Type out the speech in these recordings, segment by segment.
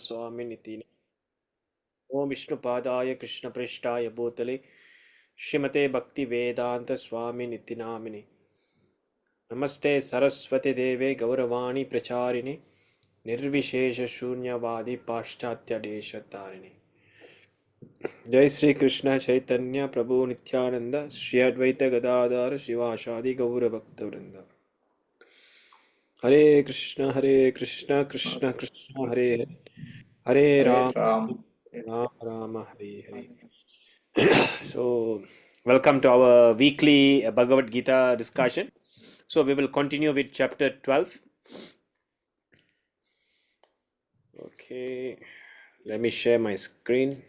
Swami Om Vishnu Padaya Krishna Prishtaya Bhutale Shrimate Bhakti Vedanta Swami Namini Namaste Saraswati Deve Gauravani Pracharini Nirvishesha Shunyavadi Paschatya Desha Tarini Jai Sri Krishna Chaitanya Prabhu Nityananda Shri Advaita Gadadhar Shivashadi Gaura Bhakta Vrinda Hare Krishna Krishna Krishna Hare Hare Hare Ram Ram. Ram Rama Hare Hare. So, welcome to our weekly Bhagavad Gita discussion. So, we will continue with chapter 12. Okay, let me share my screen.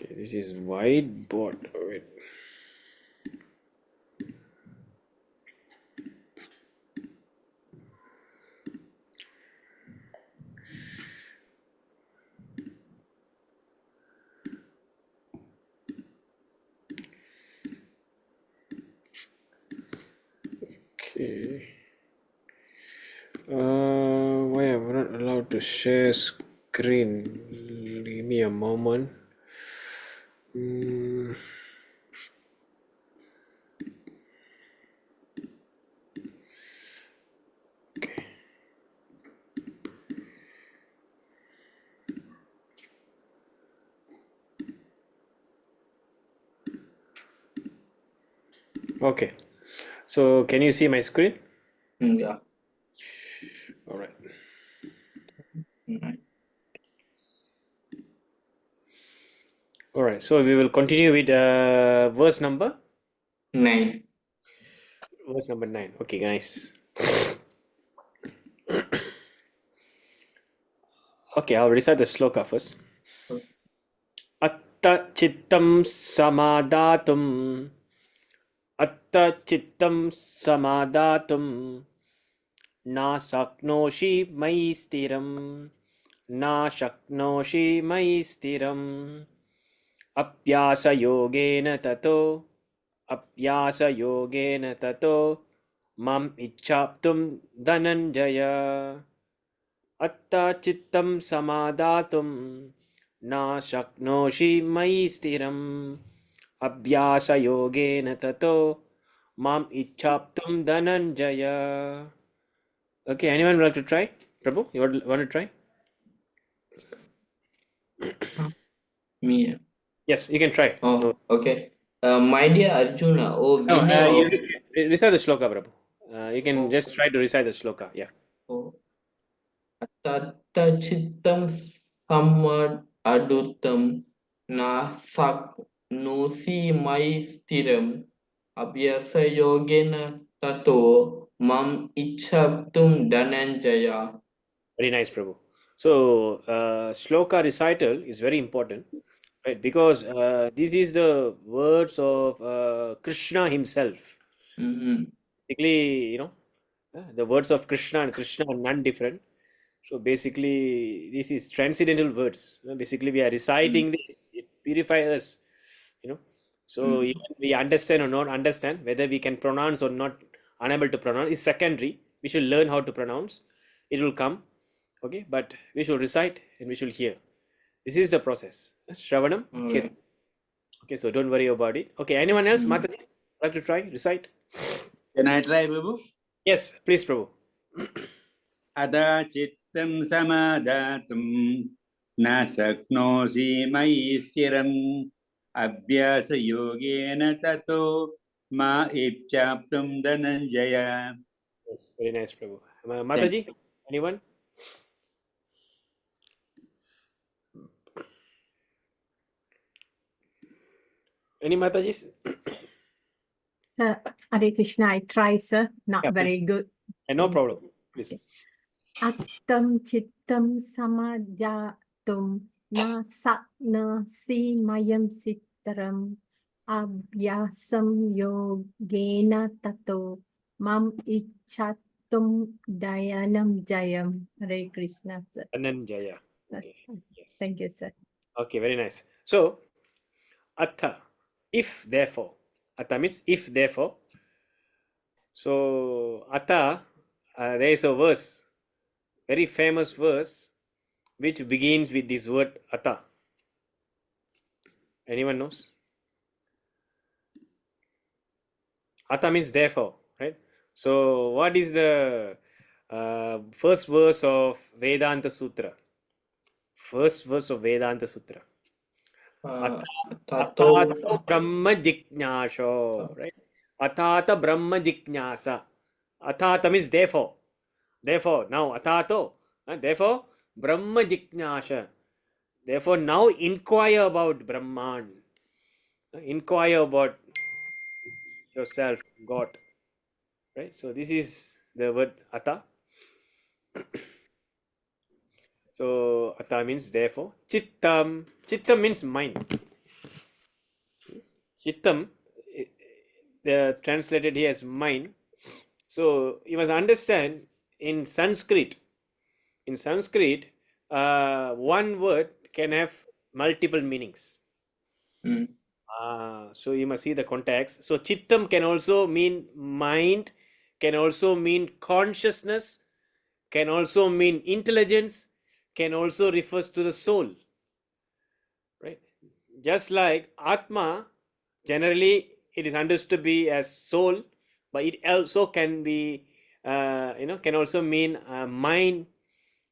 Okay, this is whiteboard. Wait. Okay. Why am I not allowed to share screen? Give me a moment. Okay. Okay. So, can you see my screen? Yeah. All right. All right. So, we will continue with verse number 9. Verse number 9. Okay, nice. Okay, I'll recite the sloka first. Atta chittam samadhatum. Atta chittam samadhatum. Na shaknoshi mai stiram. Na shaknoshi mai stiram. Apyasa yogena tato. Apyasa yogena tato. Mam ichaptum dhananjaya. Atta chittam samadhatum na shaknoshi mai stiram abhyasa yogena tato mam ichaptum dhananjaya. Okay, anyone would like to try? Prabhu, you want to try? Me. Yes, you can try. Oh, okay. My dear Arjuna, oh No, winner you of recite the shloka, Prabhu. You can just try to recite the shloka. Yeah. Tatta chittam samad adutam na sak no si mai stiram abhyasa yogena tato mam ichhaptum dhananjaya. Very nice, Prabhu. So, shloka recital is very important, right? Because this is the words of Krishna himself. Basically, the words of Krishna and Krishna are none different. So, basically, this is transcendental words. Basically, we are reciting this, it purifies us, you know. So, even we understand or not understand, whether we can pronounce or not, unable to pronounce, is secondary. We should learn how to pronounce. It will come. Okay, but we should recite and we should hear. This is the process. Shravanam. Alright. Okay, so don't worry about it. Okay, anyone else? Mataji, like to try? Recite. Can I try, Prabhu? Yes, please, Prabhu. Ada chittam samadhatum na shaknosi mai stiram abhyasa yogena tato ma ipchaptum dhananjaya. Yes, very nice, Prabhu. Mataji, anyone? Any Matajis? Hare Krishna, I try, sir. Not Yeah, very please. good. No problem. Please. Attam chittam samadhatum na satna si mayam sitaram abhyasam yogena tato mam ichatum dayanam jayam. Hare Krishna, sir. Ananjaya. Okay. Yes. Thank you, sir. Okay, very nice. So, Atha. If therefore. Ata means if therefore. So Ata, there is a verse, very famous verse, which begins with this word Ata. Anyone knows? Ata means therefore, right? So what is the first verse of Vedanta Sutra? First verse of Vedanta Sutra. uh, Atata tato Brahma Jignasha, right? Atata Brahma Jignasa. Atata means therefore. Therefore, now Atato. Therefore, Brahma Jignasha. Therefore, now inquire about Brahman. Inquire about yourself, God. Right? So, this is the word Ata. So, Ata means therefore. Chittam. Chittam means mind. Chittam, the translated here as mind. So you must understand in Sanskrit. In Sanskrit, one word can have multiple meanings. So you must see the context. So chittam can also mean mind, can also mean consciousness, can also mean intelligence, can also refers to the soul. Right? Just like Atma, generally it is understood to be as soul, but it also can be, can also mean mind,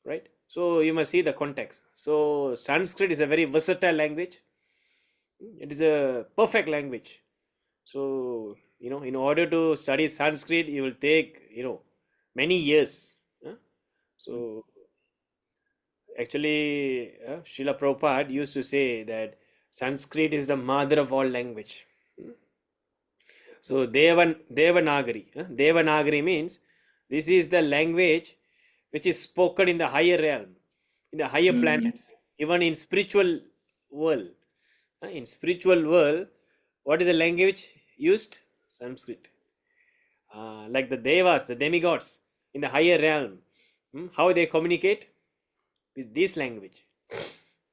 right? So you must see the context. So Sanskrit is a very versatile language. It is a perfect language. So, in order to study Sanskrit, you will take, many years. So actually, Srila Prabhupada used to say that Sanskrit is the mother of all language. So Devanagari. Devanagari means this is the language which is spoken in the higher realm, in the higher planets, even in spiritual world. In spiritual world, what is the language used? Sanskrit. Like the devas, the demigods in the higher realm, how they communicate with this language.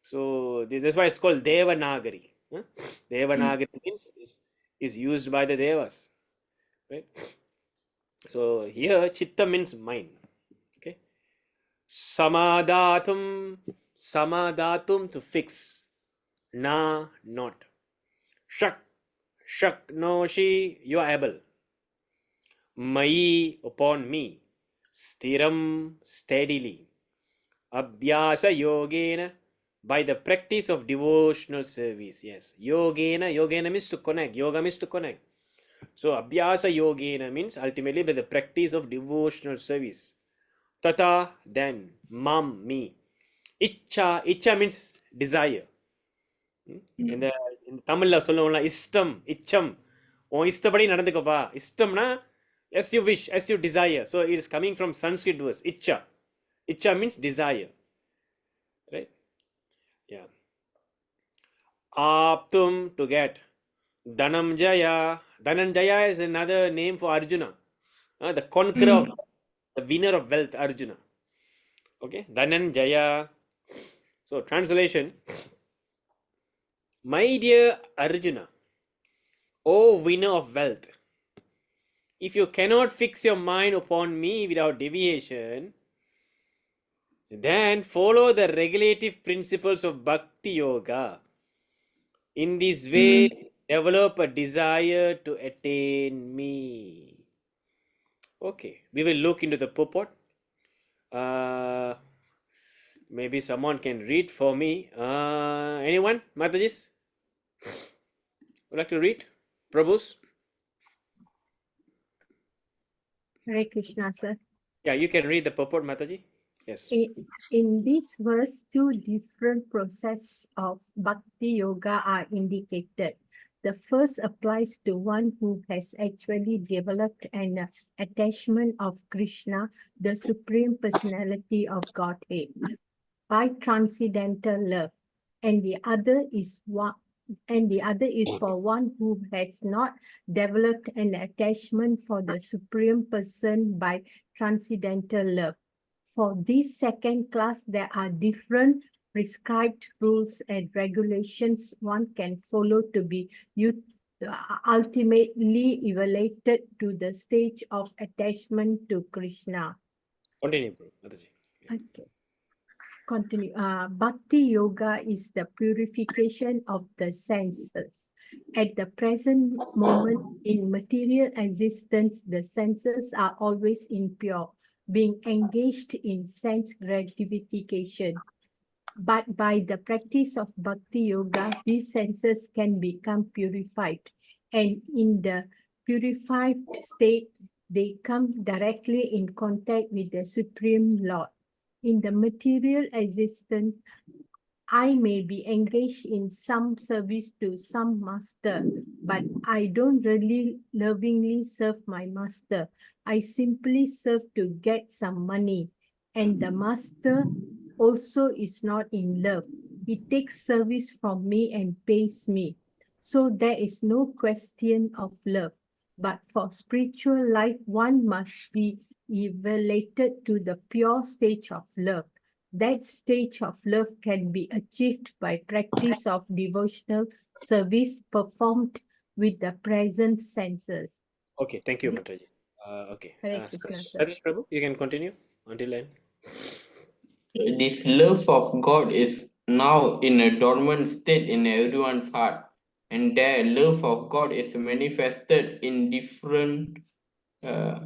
So this is why it's called Devanagari. Devanagari means is used by the devas, right? So here chitta means mind. Okay. Samadhatum, samadhatum to fix. Na, not. Shak, shaknoshi, you are able. Mai, upon me. Stiram, steadily. Abhyasa yogena, by the practice of devotional service. Yes. Yogena means to connect. Yoga means to connect. So abhyasa yogena means ultimately by the practice of devotional service. Tata, then, mam, me. Icha means desire. இந்த தமிழ்ல சொல்லுவோம்ல இஷ்டம் இச்சம் உன் இஷ்டப்படி நடந்துக்கப்பா இஷ்டம்னா as you wish, as you desire. So it is coming from Sanskrit verse icha. Icha means desire, right? Yeah. Aptum, to get. Dhananjaya is another name for Arjuna, the conqueror of, the winner of wealth, Arjuna. Okay, Dhananjaya. So translation: my dear Arjuna, O winner of wealth, if you cannot fix your mind upon me without deviation, then follow the regulative principles of Bhakti Yoga. In this way, develop a desire to attain me. Okay, we will look into the purport. Maybe someone can read for me. Anyone? Matajis? Would like to read? Prabhus? Hare Krishna, sir. Yeah, you can read the purport, Mataji. Yes. In this verse, two different processes of Bhakti Yoga are indicated. The first applies to one who has actually developed an attachment of Krishna, the Supreme Personality of Godhead, by transcendental love, and the other is for one who has not developed an attachment for the Supreme Person by transcendental love. For this second class, there are different prescribed rules and regulations one can follow to be ultimately evaluated to the stage of attachment to Krishna. Continue, bro. Mataji. Okay. Continue. Bhakti yoga is the purification of the senses. At the present moment in material existence, the senses are always impure, being engaged in sense gratification. But by the practice of Bhakti yoga, these senses can become purified. And in the purified state, they come directly in contact with the Supreme Lord. In the material existence, I may be engaged in some service to some master, but I don't really lovingly serve my master. I simply serve to get some money. And the master also is not in love. He takes service from me and pays me. So there is no question of love. But for spiritual life, one must be elevated to the pure stage of love. That stage of love can be achieved by practice of devotional service performed with the present senses. Okay, thank you, Mataji. Okay, Hare Krishna, sir. Sarish Prabhu, you can continue until end. This love of God is now in a dormant state in everyone's heart, and their love of God is manifested in uh,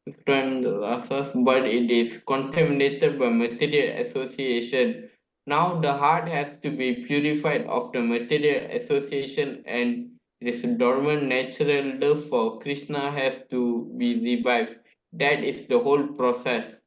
different rasas, but it is contaminated by material association. Now the heart has to be purified of the material association, and this dormant natural love for Krishna has to be revived. That is the whole process.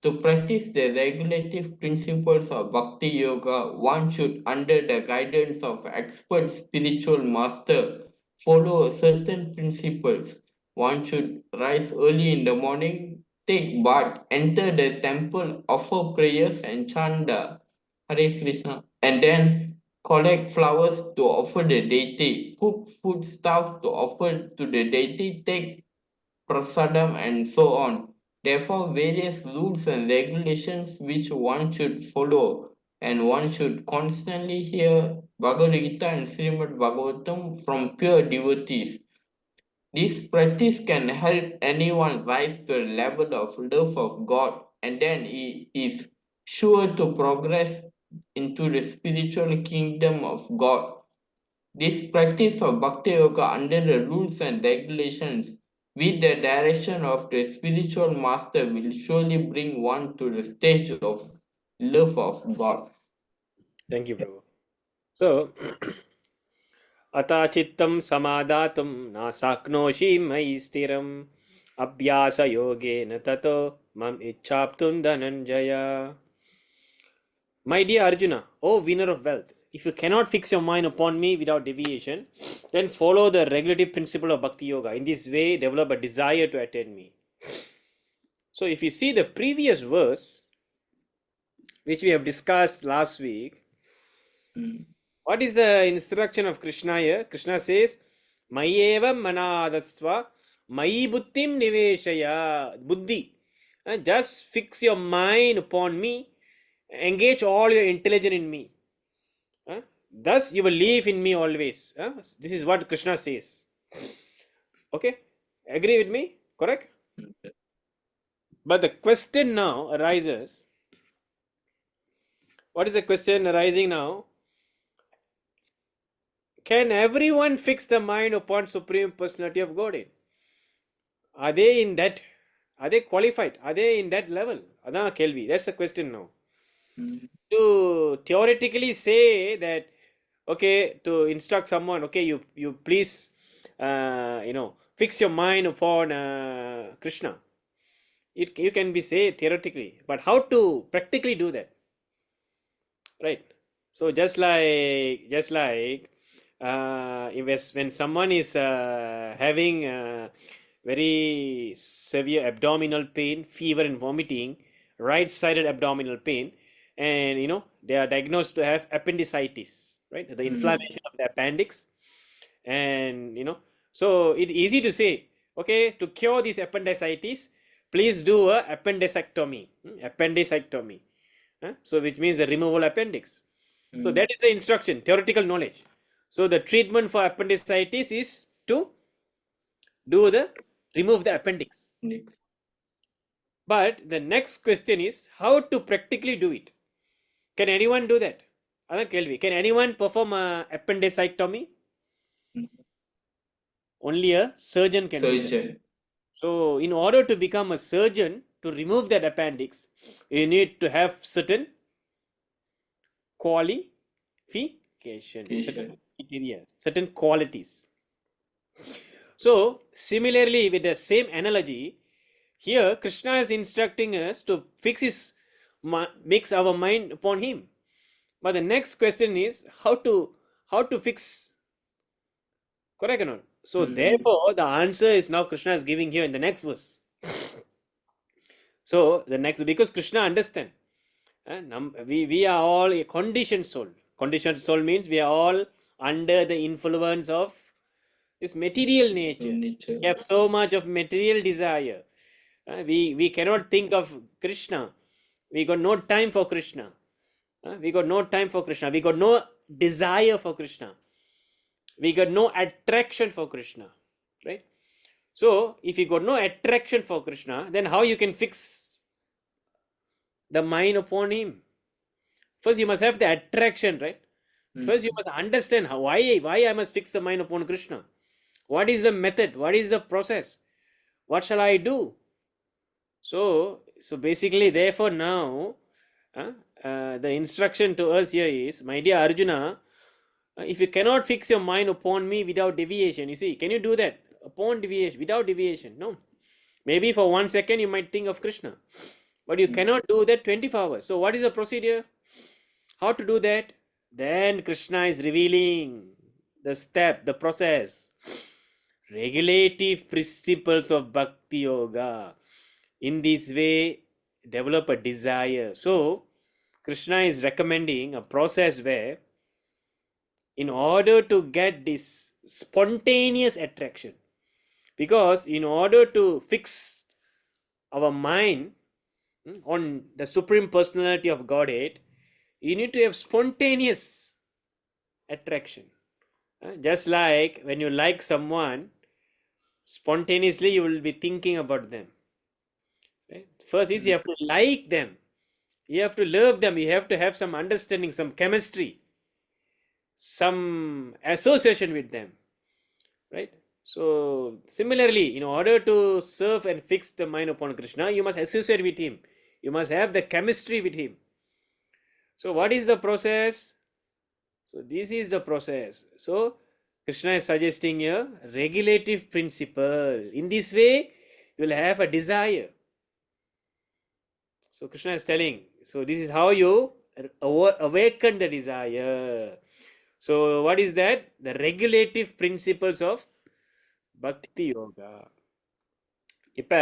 To practice the regulative principles of Bhakti Yoga, one should, under the guidance of expert spiritual master, follow certain principles. One should rise early in the morning, take bath, enter the temple, offer prayers and chant the Hare Krishna, and then collect flowers to offer the deity, cook foodstuffs to offer to the deity, take prasadam, and so on. Therefore, various rules and regulations which one should follow, and one should constantly hear Bhagavad Gita and Srimad Bhagavatam from pure devotees. This practice can help anyone rise to the level of love of God, and then he is sure to progress into the spiritual kingdom of God. This practice of Bhakti Yoga under the rules and regulations with the direction of the spiritual master will surely bring one to the stage of love of God. Thank you, Prabhu. So, अताचित्तं समादातुं न शक्नोषि मयि स्थिरम् अभ्यासयोगेन ततो मम इच्छाप्तुं Dhananjay. My dear Arjuna, O winner of wealth, if you cannot fix your mind upon me without deviation, then follow the regulative principle of Bhakti Yoga. In this way, develop a desire to attain me. So, if you see the previous verse, which we have discussed last week, what is the instruction of Krishna here? Krishna says, Mayeva manadasva, Mayi buddhim niveshaya. Buddhi. Just fix your mind upon me, engage all your intelligence in me. Thus you will live in me always. This is what Krishna says. Okay? Agree with me? Correct? But the question now arises. What is the question arising now? Can everyone fix the mind upon Supreme Personality of Godhead? Are they in that? Are they qualified? Are they in that level? Adana Kelvi. That's the question now. To theoretically say that, okay, to instruct someone, okay, you please, fix your mind upon Krishna. You can be say theoretically, but how to practically do that? Right. So just like when someone is having very severe abdominal pain, fever and vomiting, right-sided abdominal pain, and they are diagnosed to have appendicitis, right? The inflammation of the appendix, and so it's easy to say, okay, to cure this appendicitis, please do a appendectomy. So which means the removal appendix. So that is the instruction, theoretical knowledge. So the treatment for appendicitis is to remove the appendix. But the next question is how to practically do it. Can anyone do that? Can anyone perform appendicectomy? Only a surgeon can do that. So in order to become a surgeon, to remove that appendix, you need to have certain qualification, certain criteria, certain qualities. So similarly, with the same analogy, here Krishna is instructing us to fix our mind upon him. But the next question is how to fix, correct or not? So therefore the answer is now Krishna is giving here in the next verse. So the next, because Krishna understand, we are all a conditioned soul. Conditioned soul means we are all under the influence of this material nature. We have so much of material desire. We cannot think of Krishna. We got no time for Krishna. We got no time for Krishna. We got no desire for Krishna. We got no attraction for Krishna. Right? So if you got no attraction for Krishna, then how you can fix the mind upon him? First you must have the attraction, right? First you must understand why I must fix the mind upon Krishna. What is the method? What is the process? What shall I do? So basically, therefore now the instruction to us here is, my dear Arjuna, if you cannot fix your mind upon me without deviation, you see, can you do that? Upon deviation, without deviation? No. Maybe for 1 second you might think of Krishna, but you cannot do that 24 hours. So what is the procedure? How to do that? Then Krishna is revealing the step, the process. Regulative principles of Bhakti Yoga. In this way, develop a desire. So Krishna is recommending a process where, in order to get this spontaneous attraction, because in order to fix our mind on the Supreme Personality of Godhead, you need to have spontaneous attraction. Just like when you like someone, spontaneously you will be thinking about them. Right? First is you have to like them. You have to love them. You have to have some understanding, some chemistry, some association with them. Right? So similarly, in order to serve and fix the mind upon Krishna, you must associate with him. You must have the chemistry with him. So what is the process? So this is the process. So Krishna is suggesting a regulative principle. In this way, you will have a desire. So Krishna is telling, so this is how you awaken the desire. So what is that? The regulative principles of Bhakti Yoga. இப்ப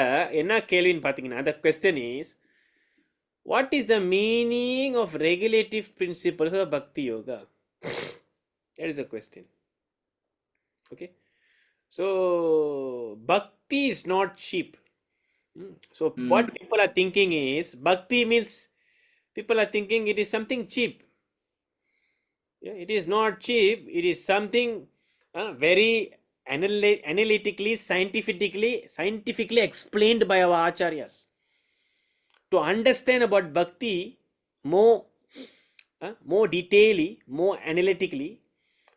என்ன கேள்வின்னு பார்த்தீங்கன்னா, the question is, what is the meaning of regulative principles of Bhakti Yoga? That is the question. Okay. So Bhakti is not cheap. So what people are thinking is, Bhakti means, people are thinking it is something cheap. Yeah, it is not cheap. It is something very analytically, scientifically explained by our acharyas. To understand about Bhakti more detailedly, more analytically,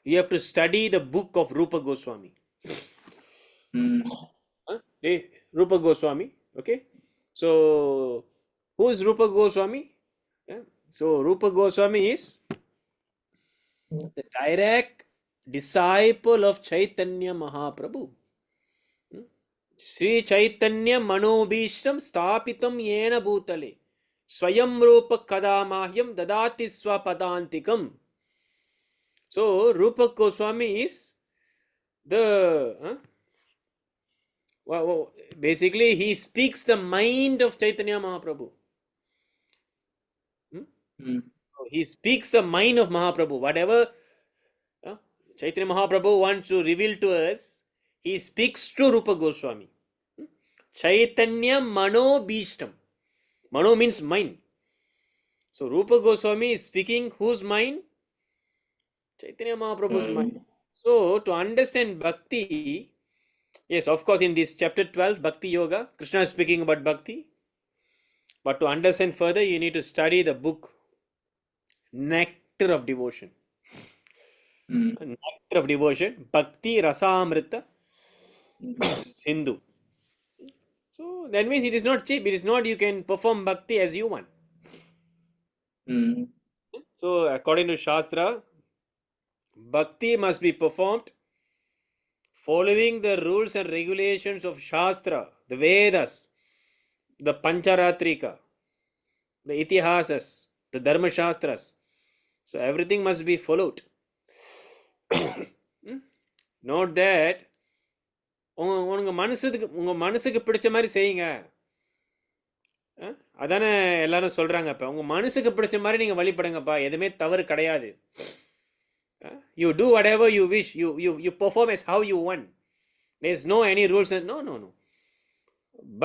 you have to study the book of Rupa Goswami. Rupa Goswami. Okay. So who is Rupa Goswami? So Rupa Goswami is the direct disciple of Chaitanya Mahaprabhu. Sri Chaitanya Manobhishtam Stapitam Yena Bhutale Swayam Rupa Kadamahyam Dadati Swapadantikam. So Rupa Goswami is the basically he speaks the mind of Chaitanya Mahaprabhu. He speaks the mind of Mahaprabhu. Whatever Chaitanya Mahaprabhu wants to reveal to us, he speaks to Rupa Goswami. Chaitanya Manobhishtam. Mano means mind. So Rupa Goswami is speaking whose mind? Chaitanya Mahaprabhu's mind. So, to understand bhakti, yes, of course, in this chapter 12, Bhakti Yoga, Krishna is speaking about bhakti. But to understand further, you need to study the book Nectar of Devotion. Nectar of Devotion, Bhakti Rasamrita Sindhu. So that means it is not cheap. It is not you can perform bhakti as you want. So according to Shastra, bhakti must be performed following the rules and regulations of Shastra, the Vedas, the Pancharatrika, the Itihasas, the Dharma Shastras. So everything must be followed. Note that உங்க மனசுக்கு பிடிச்ச மாதிரி செய்யுங்க. அதானே எல்லாரும் சொல்றாங்க. இப்ப உங்க மனசுக்கு பிடிச்ச மாதிரி நீங்க வழிபடுங்கப்பா, எதுவுமே தவறு கிடையாது. You do whatever you wish, you perform as how you want. There's no any rules. No.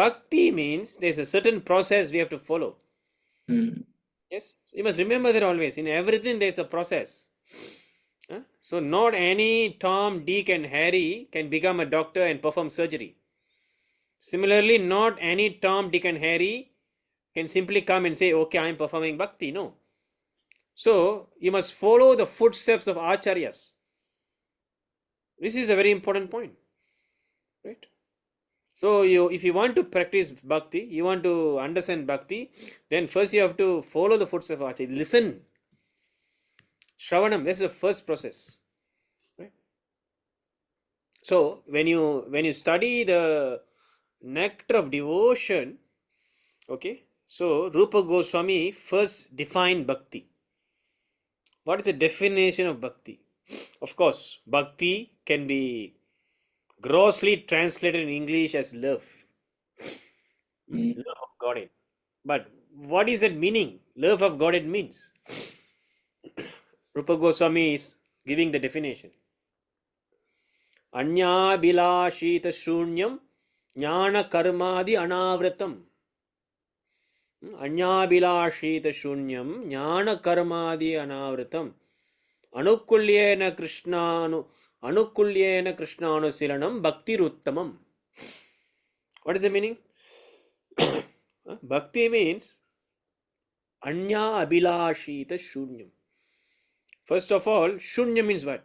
Bhakti means there's a certain process we have to follow. Yes, you must remember that always. In everything there's a process. So not any Tom, Dick and Harry can become a doctor and perform surgery. Similarly, not any Tom, Dick and Harry can simply come and say, okay, I am performing bhakti. No. So you must follow the footsteps of acharyas. This is a very important point, right? So if you want to practice bhakti, you want to understand bhakti, then first you have to follow the footsteps of acharya. Listen. Shravanam, this is the first process, right? So when you study the nectar of devotion, okay, so Rupa Goswami first defined bhakti. What is the definition of bhakti? Of course, bhakti can be grossly translated in English as love. Love of Godhead. But what is that meaning? Love of Godhead means. Rupa Goswami is giving the definition. Anya bilashita shunyam jnana karmadi anavratam. Anya bilashita shunyam jnana karmadi anavratam. Anukulyena krishnanu silanam bhakti ruttamam. What is the meaning? Bhakti means anya abilashita shunyam. First of all, shunya means what?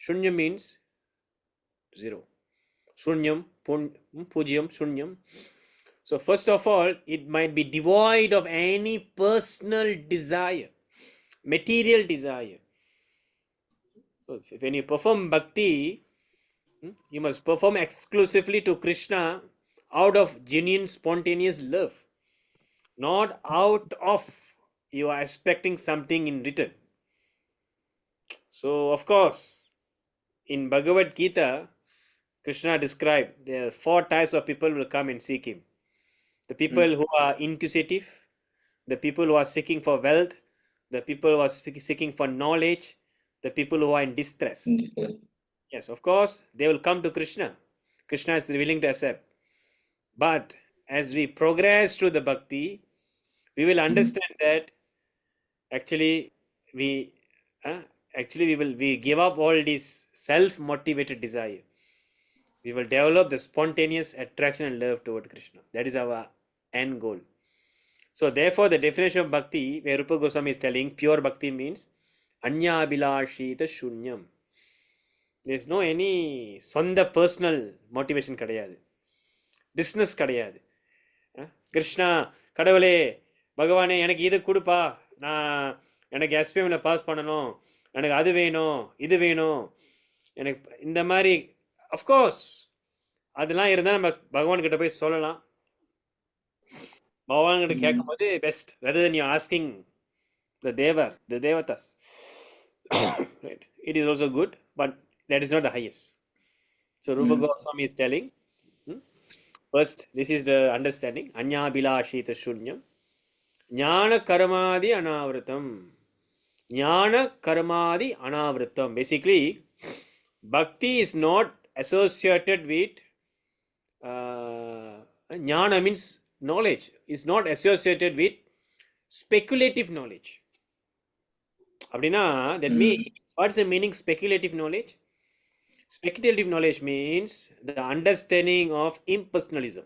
Shunya means zero. Shunyam, pujyam, shunyam. So first of all, it might be devoid of any personal desire, material desire. So when you perform bhakti, you must perform exclusively to Krishna out of genuine, spontaneous love, not out of you are expecting something in return. So of course, in Bhagavad Gita, Krishna described there are 4 types of people will come and seek him. The people who are inquisitive, the people who are seeking for wealth, the people who are seeking for knowledge, the people who are in distress. Yes, of course, they will come to Krishna. Krishna is willing to accept. But as we progress through the bhakti, we will understand that actually we give up all this self-motivated desire. We will develop the spontaneous attraction and love toward Krishna. That is our end goal. So therefore, the definition of bhakti, where Rupa Goswami is telling, pure bhakti means anya bilashita shunyam. There is no any sonda personal motivation kadayadu. Business kadayadu. Krishna, கடவுளே பகவானே எனக்கு இது கொடுப்பா, நான் எனக்கு எஸ்பிஎம்ல pass பண்ணணும், எனக்கு அது வேணும், இது வேணும், எனக்கு இந்த மாதிரி. அஃப்கோர்ஸ் அதெல்லாம் இருந்தால் நம்ம பகவான் கிட்ட போய் சொல்லலாம். பகவான் கிட்ட கேட்கும்போது best, rather than you asking the devatas. Right. It is also good, but that is not the highest. So Rupa Goswami is telling, first, this is the understanding. Anya bilashita shunyam jnana karmadi anavratam. Jnana karmadi anavratam. Basically, bhakti is not associated with jnana means knowledge. Is not associated with speculative knowledge. Abdina, that means What's the meaning speculative knowledge? Speculative knowledge means the understanding of impersonalism.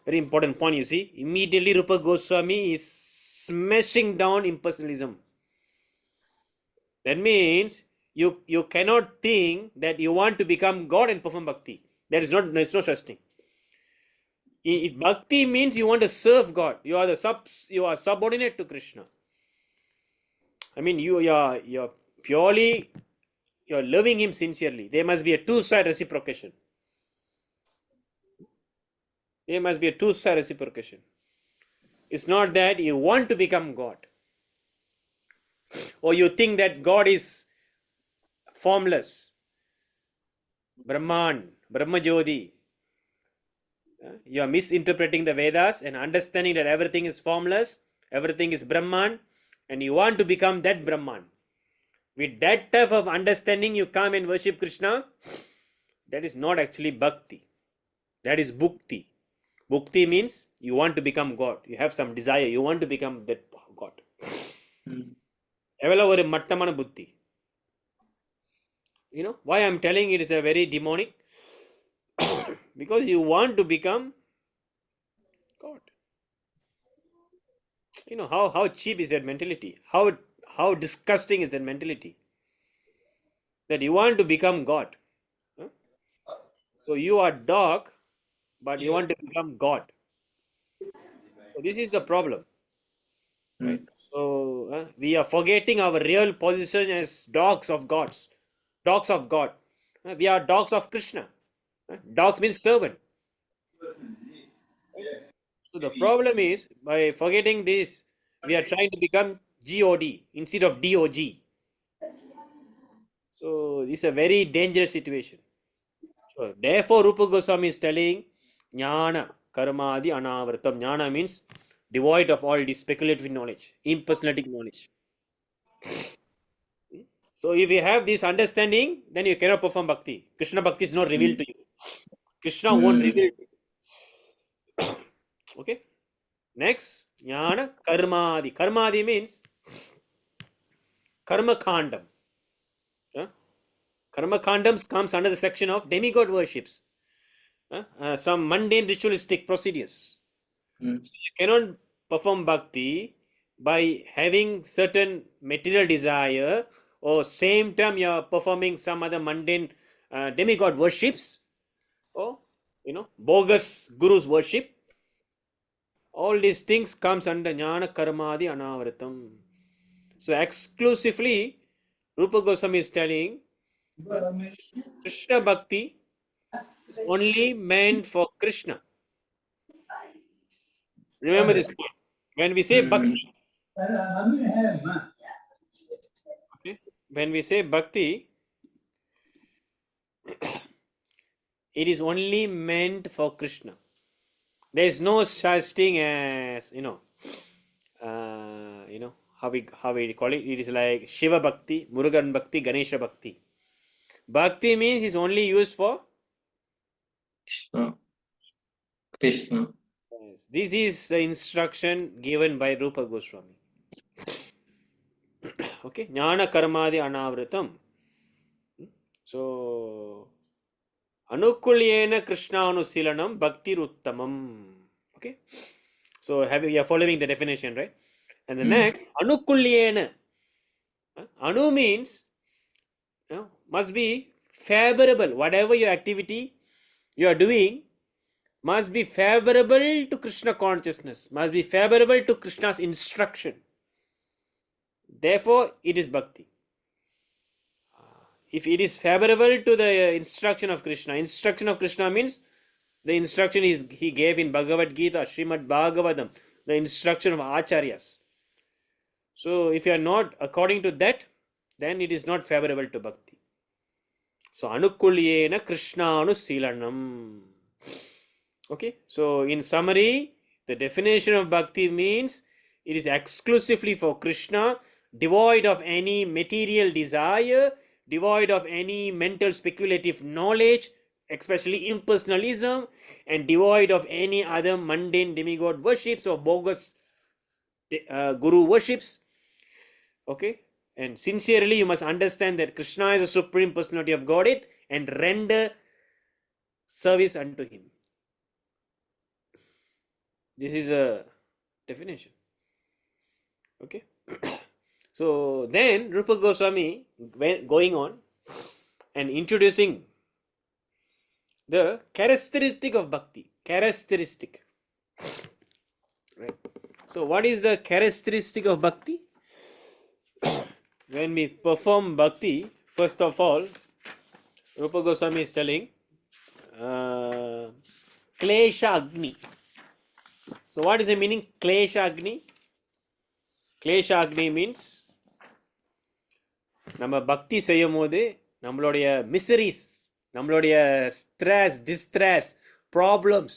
Very important point, you see. Immediately Rupa Goswami is smashing down impersonalism. That means you cannot think that you want to become God and perform bhakti. There's no such thing. If bhakti means you want to serve God, you are subordinate to Krishna. I mean, you're purely you're loving him sincerely. There must be a two-side reciprocation. There must be a two-side reciprocation. It's not that you want to become God, or you think that God is formless, Brahman, Brahmajodi. You are misinterpreting the Vedas and understanding that everything is formless, everything is Brahman, and you want to become that Brahman. With that type of understanding, you come and worship Krishna. That is not actually bhakti. That is bhukti. Bhukti means you want to become God. You have some desire. You want to become that God. எவ்வளவு ஒரு மட்டமான புத்தி. You know why I'm telling it is a very demonic? Because you want to become God. You know how cheap is that mentality? How disgusting is that mentality? That you want to become God. Huh? So you are dog, but you want to become God. So this is the problem, right? So we are forgetting our real position as dogs of gods, dogs of God. We are dogs of Krishna. Dogs means servant. So the problem is by forgetting this, we are trying to become God instead of Dog. So this is a very dangerous situation. So therefore, Rupa Goswami is telling Jnana Karmadi Anavratam. Jnana means devoid of all this speculative knowledge, impersonalistic knowledge. So if you have this understanding, then you cannot perform bhakti. Krishna bhakti is not revealed to you. Krishna won't reveal to you. Okay. Next, Jnana Karmadi. Karmadi means Karma Khandam. Karma Khandam comes under the section of demigod worships. Some mundane ritualistic procedures. So you cannot perform bhakti by having certain material desire, or same time you are performing some other mundane demigod worships, or bogus gurus worship. All these things comes under Jnana Karmadi Anavratam. So exclusively Rupa Goswami is telling Krishna bhakti is only meant for Krishna. Remember this point. When we say bhakti, okay, when we say bhakti, it is only meant for Krishna. There is no such thing as how we call it. It is like Shiva bhakti, Murugan bhakti, Ganesha bhakti. Bhakti means is only used for Krishna. Yes. This is the instruction given by Rupa Goswami. Okay, Jnana Karmadi Anavratam. So Anukulyena Krishna Anusilanam Bhakti Uttamam. Okay, so you are following the definition, right? And the next, Anukulyena. Anu means must be favorable. Whatever your activity you are doing must be favorable to Krishna consciousness, must be favorable to Krishna's instruction. Therefore, it is bhakti. If it is favorable to the instruction of Krishna means the instruction he gave in Bhagavad Gita, Srimad Bhagavatam, the instruction of Acharyas. So if you are not according to that, then it is not favorable to bhakti. So Anukulyena Krishna Anusilanam. Okay, so in summary, the definition of bhakti means it is exclusively for Krishna, devoid of any material desire, devoid of any mental speculative knowledge, especially impersonalism, and devoid of any other mundane demigod worships or bogus guru worships. Okay, And sincerely, you must understand that Krishna is the Supreme Personality of Godhead and render service unto Him. This is a definition. Okay. So then Rupa Goswami went going on and introducing the characteristic of bhakti. Characteristic. Right. So what is the characteristic of bhakti? When we perform bhakti, first of all, Rupa Goswami is telling Klesha Agni. So what is the meaning Klesha Agni? Klesha Agni means நம்ம பக்தி செய்யும் போது நம்மளுடைய miseries, நம்மளுடைய stress, distress, problems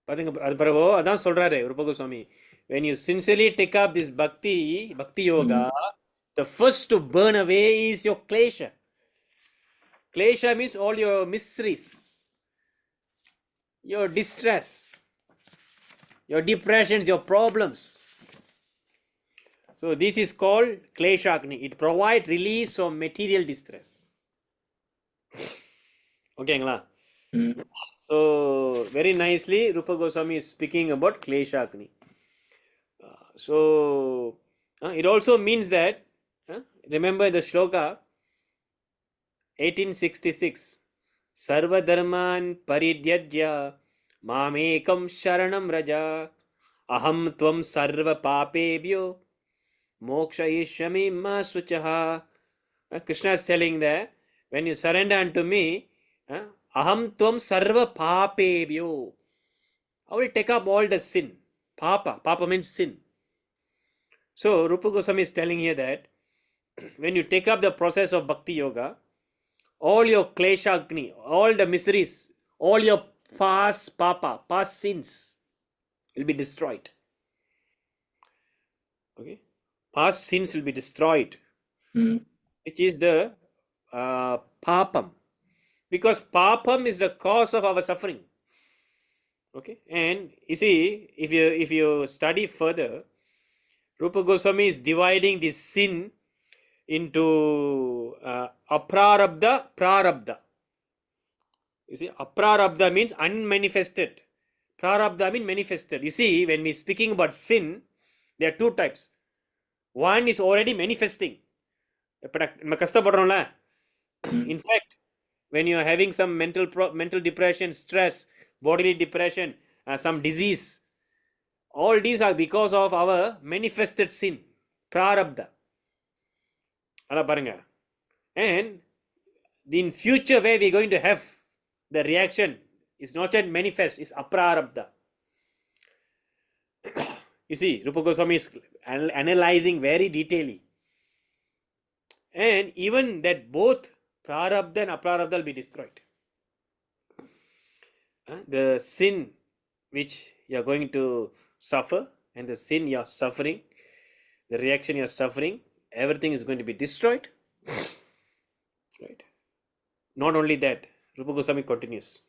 பாருங்க. அது பிறகு அதான் சொல்றாரு ரூப Goswami, when you sincerely take up this bhakti yoga, the first to burn away is your klesha. Klesha means all your miseries, your distress, your depressions, your problems. So this is called Klesha Agni. It provides release from material distress. Okay, so very nicely Rupa Goswami is speaking about Klesha Agni. So it also means that, remember the shloka 1866, Sarva Dharman Paridyajya Mamekam Sharanam Raja Aham Tvam Sarva Papebhyo Moksha Ishami Ma Suchaha. Krishna is telling that when you surrender unto me, Aham Tvam Sarva Papebhyo, I will take up all the sin. Papa means sin. So Rupa Goswami is telling here that when you take up the process of bhakti yoga, all your klesha agni, all the miseries, all your past sins will be destroyed. Okay, past sins will be destroyed, which is the papam, because papam is the cause of our suffering. Okay, and you see, if you study further, Rupa Goswami is dividing this sin into aprarabdha, prarabdha. You see, aprarabdha means unmanifested, prarabdha means manifested. You see, when we speaking about sin, there are two types. One is already manifesting. In fact, when you are having some mental depression, stress, bodily depression, some disease, all these are because of our manifested sin, prarabdha. And in future where we are going to have the reaction is not yet manifest, is aprarabdha. You see, Rupa Goswami is analyzing very detailedly, and even that both prarabdha and aprarabdha will be destroyed. The sin which you are going to suffer and the sin you are suffering, the reaction you are suffering, everything is going to be destroyed. Right? Not only that, Rupa Goswami continues.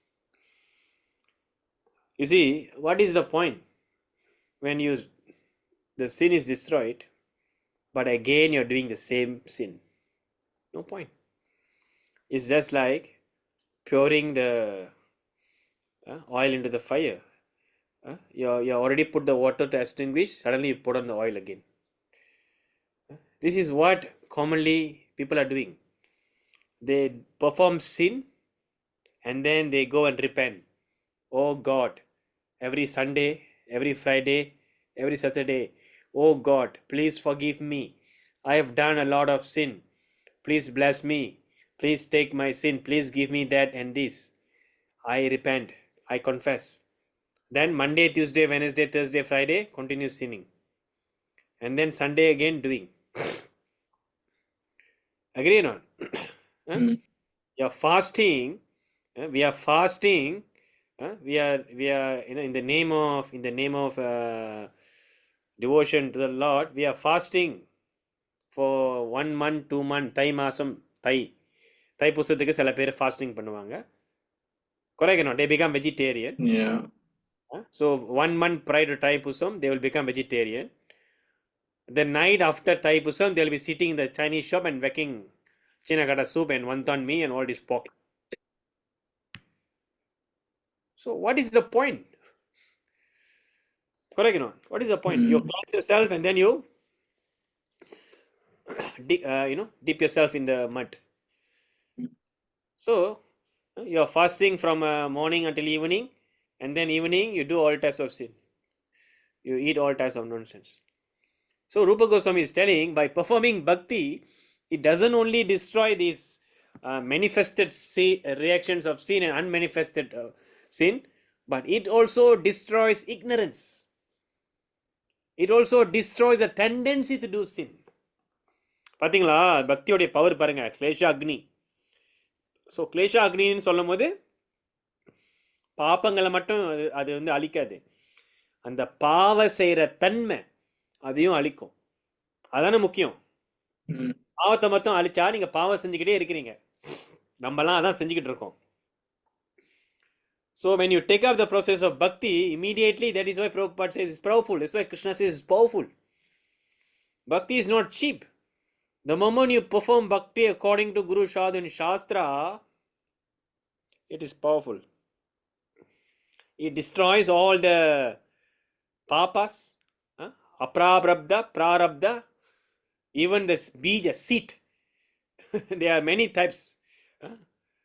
You see, what is the point when the sin is destroyed, but again you are doing the same sin? No point. It's just like pouring the oil into the fire. You already put the water to extinguish, suddenly you put on the oil again. This is what commonly people are doing. They perform sin and then they go and repent. Oh God, every Sunday, every Friday, every Saturday, oh God, please forgive me. I have done a lot of sin. Please bless me. Please take my sin. Please give me that and this. I repent. I confess. Then Monday, Tuesday, Wednesday, Thursday, Friday, continue sinning. And then Sunday again doing. Agree or not? You're fasting. We are fasting. We are in the name of devotion to the Lord. We are fasting for 1 month, 2 months. தை புசத்துக்கு சில பேர் fasting பண்ணுவாங்க. Correct or not? They become vegetarian. Yeah. So 1 month prior to Thai Pusam, they will become vegetarian. The night after Thai Pusam, they'll be sitting in the Chinese shop and making chinagada soup and wonton mee and all this pork. So what is the point? Correct, what is the point? You cleanse yourself and then you, dip yourself in the mud. So you're fasting from morning until evening, and then evening you do all types of sin. You eat all types of nonsense. So Rupa Goswami is telling, by performing bhakti, it doesn't only destroy these manifested reactions of sin and unmanifested sin, but it also destroys ignorance. It also destroys the tendency to do sin. பார்த்தீங்களா பக்தியோடைய power பாருங்க, கிளேஷா அக்னி. So கிளேஷா அக்னின்னு சொல்லும் போது பாப்பங்களை மட்டும் அது வந்து அழிக்காது, அந்த பாவ செய்கிற தன்மை அதையும் அழிக்கும். அதானே முக்கியம். பாவத்தை மட்டும் அழிச்சா நீங்க பாவம் செஞ்சுக்கிட்டே இருக்கிறீங்க. நம்மலாம் அதான் செஞ்சுக்கிட்டு இருக்கோம். So when you take up the process of bhakti, immediately, that is why Prabhupada says it's powerful. That's why Krishna says it's powerful. Bhakti is not cheap. The moment you perform bhakti according to Guru Shad and Shastra, it is powerful. It destroys all the papas, aprarabdha, prarabdha, even this bija, seat. There are many types.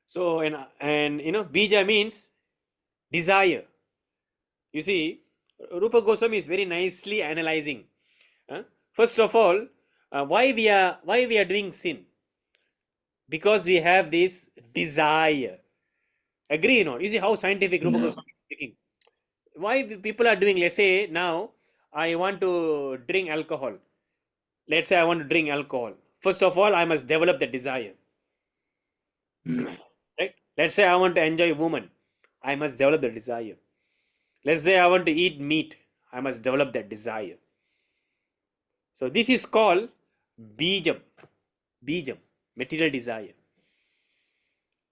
So, and bija means desire. You see, Rupa Goswami is very nicely analyzing. First of all, why we are doing sin? Because we have this desire. Agree, You see how scientific Rupa Goswami is speaking. Why people are doing, let's say now, I want to drink alcohol. Let's say I want to drink alcohol. First of all, I must develop the desire. Right? Let's say I want to enjoy woman. I must develop the desire. Let's say I want to eat meat. I must develop that desire. So this is called bijam, material desire.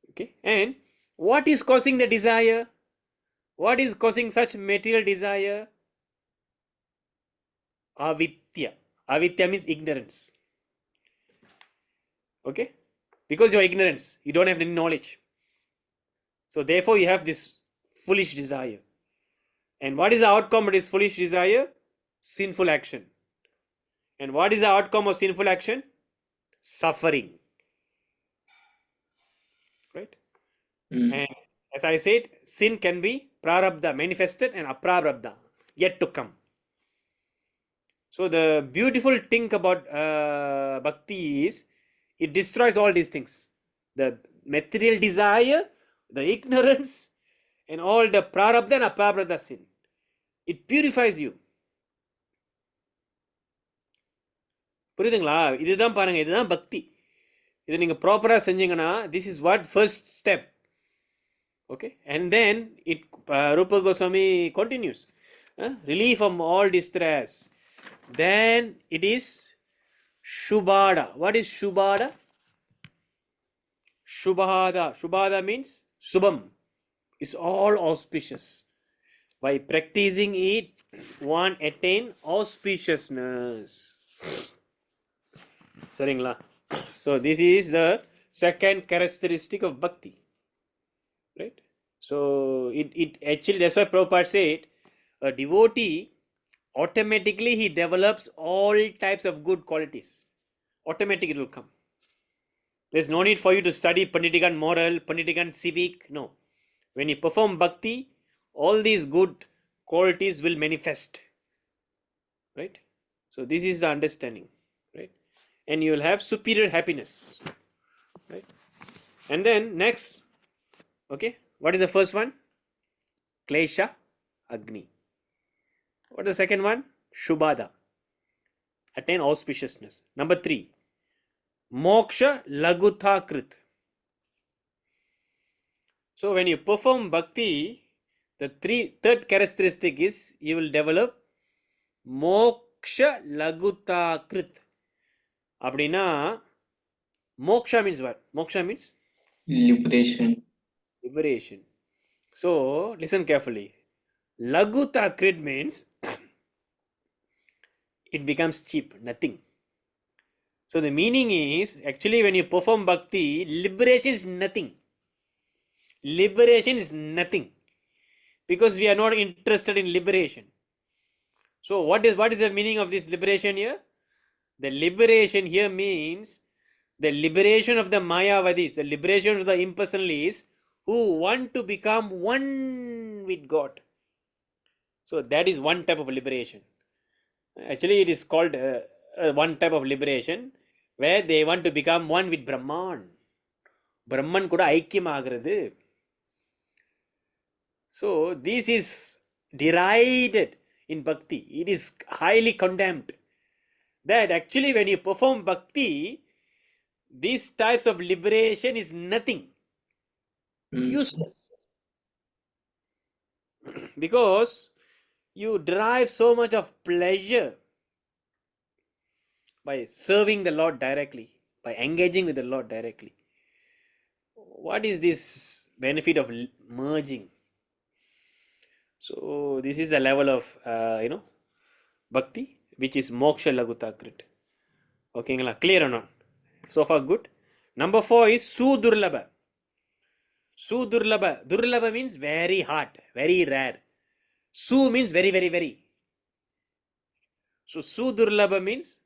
Okay, and what is causing the desire? What is causing such material desire? Avidya. Avidya means ignorance. Okay, because you are ignorance, you don't have any knowledge. So therefore you have this foolish desire. And what is the outcome of this foolish desire? Sinful action. And what is the outcome of sinful action? Suffering. Right? And as I said, sin can be prarabdha, manifested, and aprarabdha, yet to come. So the beautiful thing about bhakti is, it destroys all these things. The material desire, the ignorance, and all the prarabdha and aprarabdha sin. It purifies you. புரியுதுங்களா? இதுதான் பாருங்க, இதுதான் பக்தி. இது நீங்க ப்ராப்பரா செஞ்சீங்கன்னா, this is what first step. Okay, and then it Rupa Goswami continues, relief from all distress. Then it is shubhada. What is shubhada? Shubhada means subham, is all auspicious. By practicing it, one attain auspiciousness. Saringla. So this is the second characteristic of bhakti. Right? So it actually, that's why Prabhupada said, a devotee, automatically he develops all types of good qualities. Automatically it will come. There's no need for you to study Panditikan moral, Panditikan civic. No. When you perform bhakti, all these good qualities will manifest. Right? So this is the understanding. Right? And you will have superior happiness. Right? And then next, okay, what is the first one? Klesha Agni. What is the second one? Shubhada. Attain auspiciousness. Number 3, Moksha Lagutha Krit. So when you perform bhakti, the third characteristic is you will develop Moksha Lagutha Krit. Abdina, moksha means what? Moksha means liberation. So listen carefully. Lagutha Krit means it becomes cheap, nothing. So the meaning is, actually when you perform bhakti, liberation is nothing. Liberation is nothing. Because we are not interested in liberation. So what is the meaning of this liberation here? The liberation here means the liberation of the Mayavadis, the liberation of the impersonalists who want to become one with God. So that is one type of liberation. Actually, it is called one type of liberation where they want to become one with Brahman. Brahman kuda ஐக்கியம் ஆகிறது. So this is derided in bhakti. It is highly condemned. That actually when you perform bhakti, these types of liberation is nothing. Useless. Because you derive so much of pleasure by serving the Lord directly, by engaging with the Lord directly. What is this benefit of merging? So this is the level of bhakti, which is moksha lagutakrit. Okay, clear or not? So far good. Number 4 is sudurlabha. Sudurlabha. Durlabha means very hard, very rare. Su means very, very, very. So sudurlabha means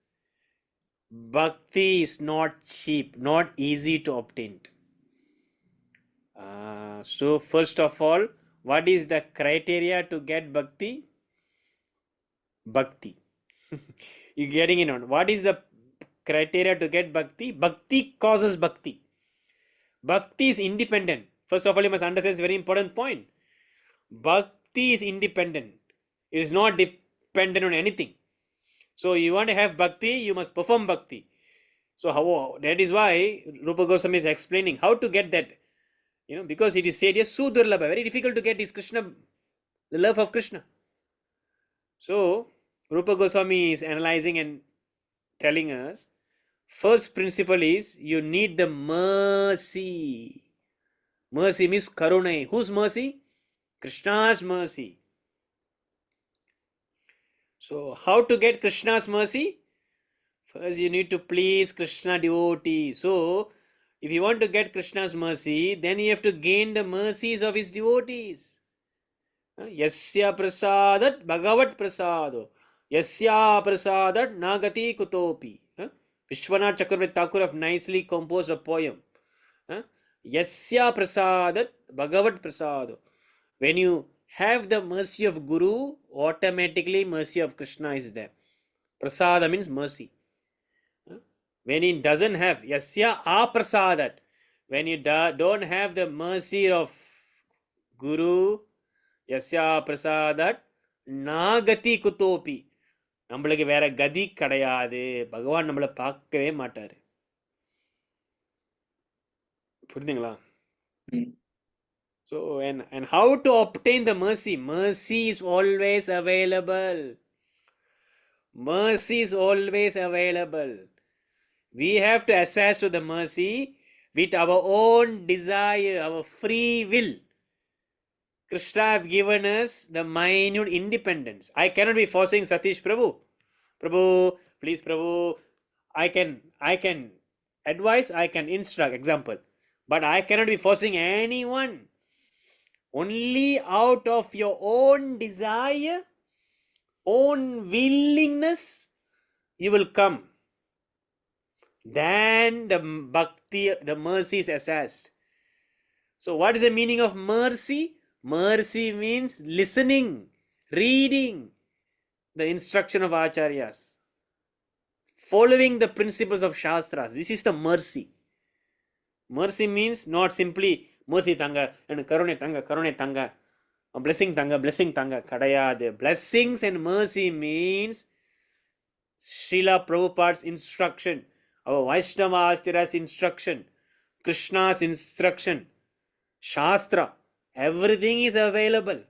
bhakti is not cheap, not easy to obtain. So first of all, what is the criteria to get bhakti? Bhakti. You getting in on what is the criteria to get bhakti? Bhakti causes bhakti. Bhakti is independent. First of all, you must understand this very important point. Bhakti is independent. It is not dependent on anything. So you want to have bhakti, you must perform bhakti. So that is why Rupa Goswami is explaining how to get that. Because it is said here, Sudurlabha, very difficult to get is Krishna, the love of Krishna. So Rupa Goswami is analyzing and telling us, first principle is you need the mercy. Mercy means karunai. Whose mercy? Krishna's mercy. So how to get Krishna's mercy? First you need to please Krishna devotee. So if you want to get Krishna's mercy, then you have to gain the mercies of his devotees. Yasya prasadat Bhagavad prasado. Yasya prasadat nagati kutopi. Vishwanath Chakravarti Thakur have nicely composed a poem. Yasya prasadat Bhagavad prasado. When you have the mercy of Guru, automatically mercy of Krishna is there. Prasada means mercy. When it doesn't have, yasya aprasadat, when you don't have the mercy of Guru, yasya prasadat nagati kutopi, நம்மளுக்கு வேற கதி கிடையாது. பகவான் நம்மளை பார்க்கவே மாட்டாரு. புரியுதுங்களா? So and how to obtain the mercy? Mercy is always available. Mercy is always available. We have to access to the mercy with our own desire, our free will. Krishna have given us the minute independence. I cannot be forcing Satish Prabhu. Prabhu, please Prabhu, I can advise, I can instruct, example. But I cannot be forcing anyone. Only out of your own desire, own willingness, you will come. Then the bhakti, the mercy is assessed. So what is the meaning of mercy? Mercy means listening, reading the instruction of acharyas, following the principles of shastras. This is the mercy. Mercy means not simply mercy tanga and karune tanga, blessing tanga kadayade. Blessings and mercy means Srila Prabhupada's instruction, our Vaishnava Acharya's instruction, Krishna's instruction, Shastra, everything is available.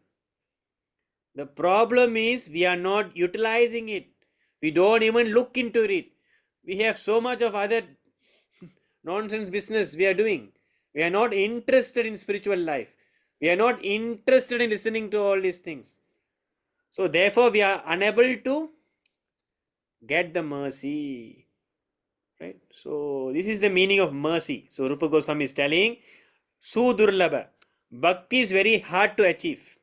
The problem is we are not utilizing it. We don't even look into it. We have so much of other nonsense business we are doing. We are not interested in spiritual life. We are not interested in listening to all these things. So therefore we are unable to get the mercy. Right? So this is the meaning of mercy. So Rupa Goswami is telling, Sudurlabha. Bhakti is very hard to achieve.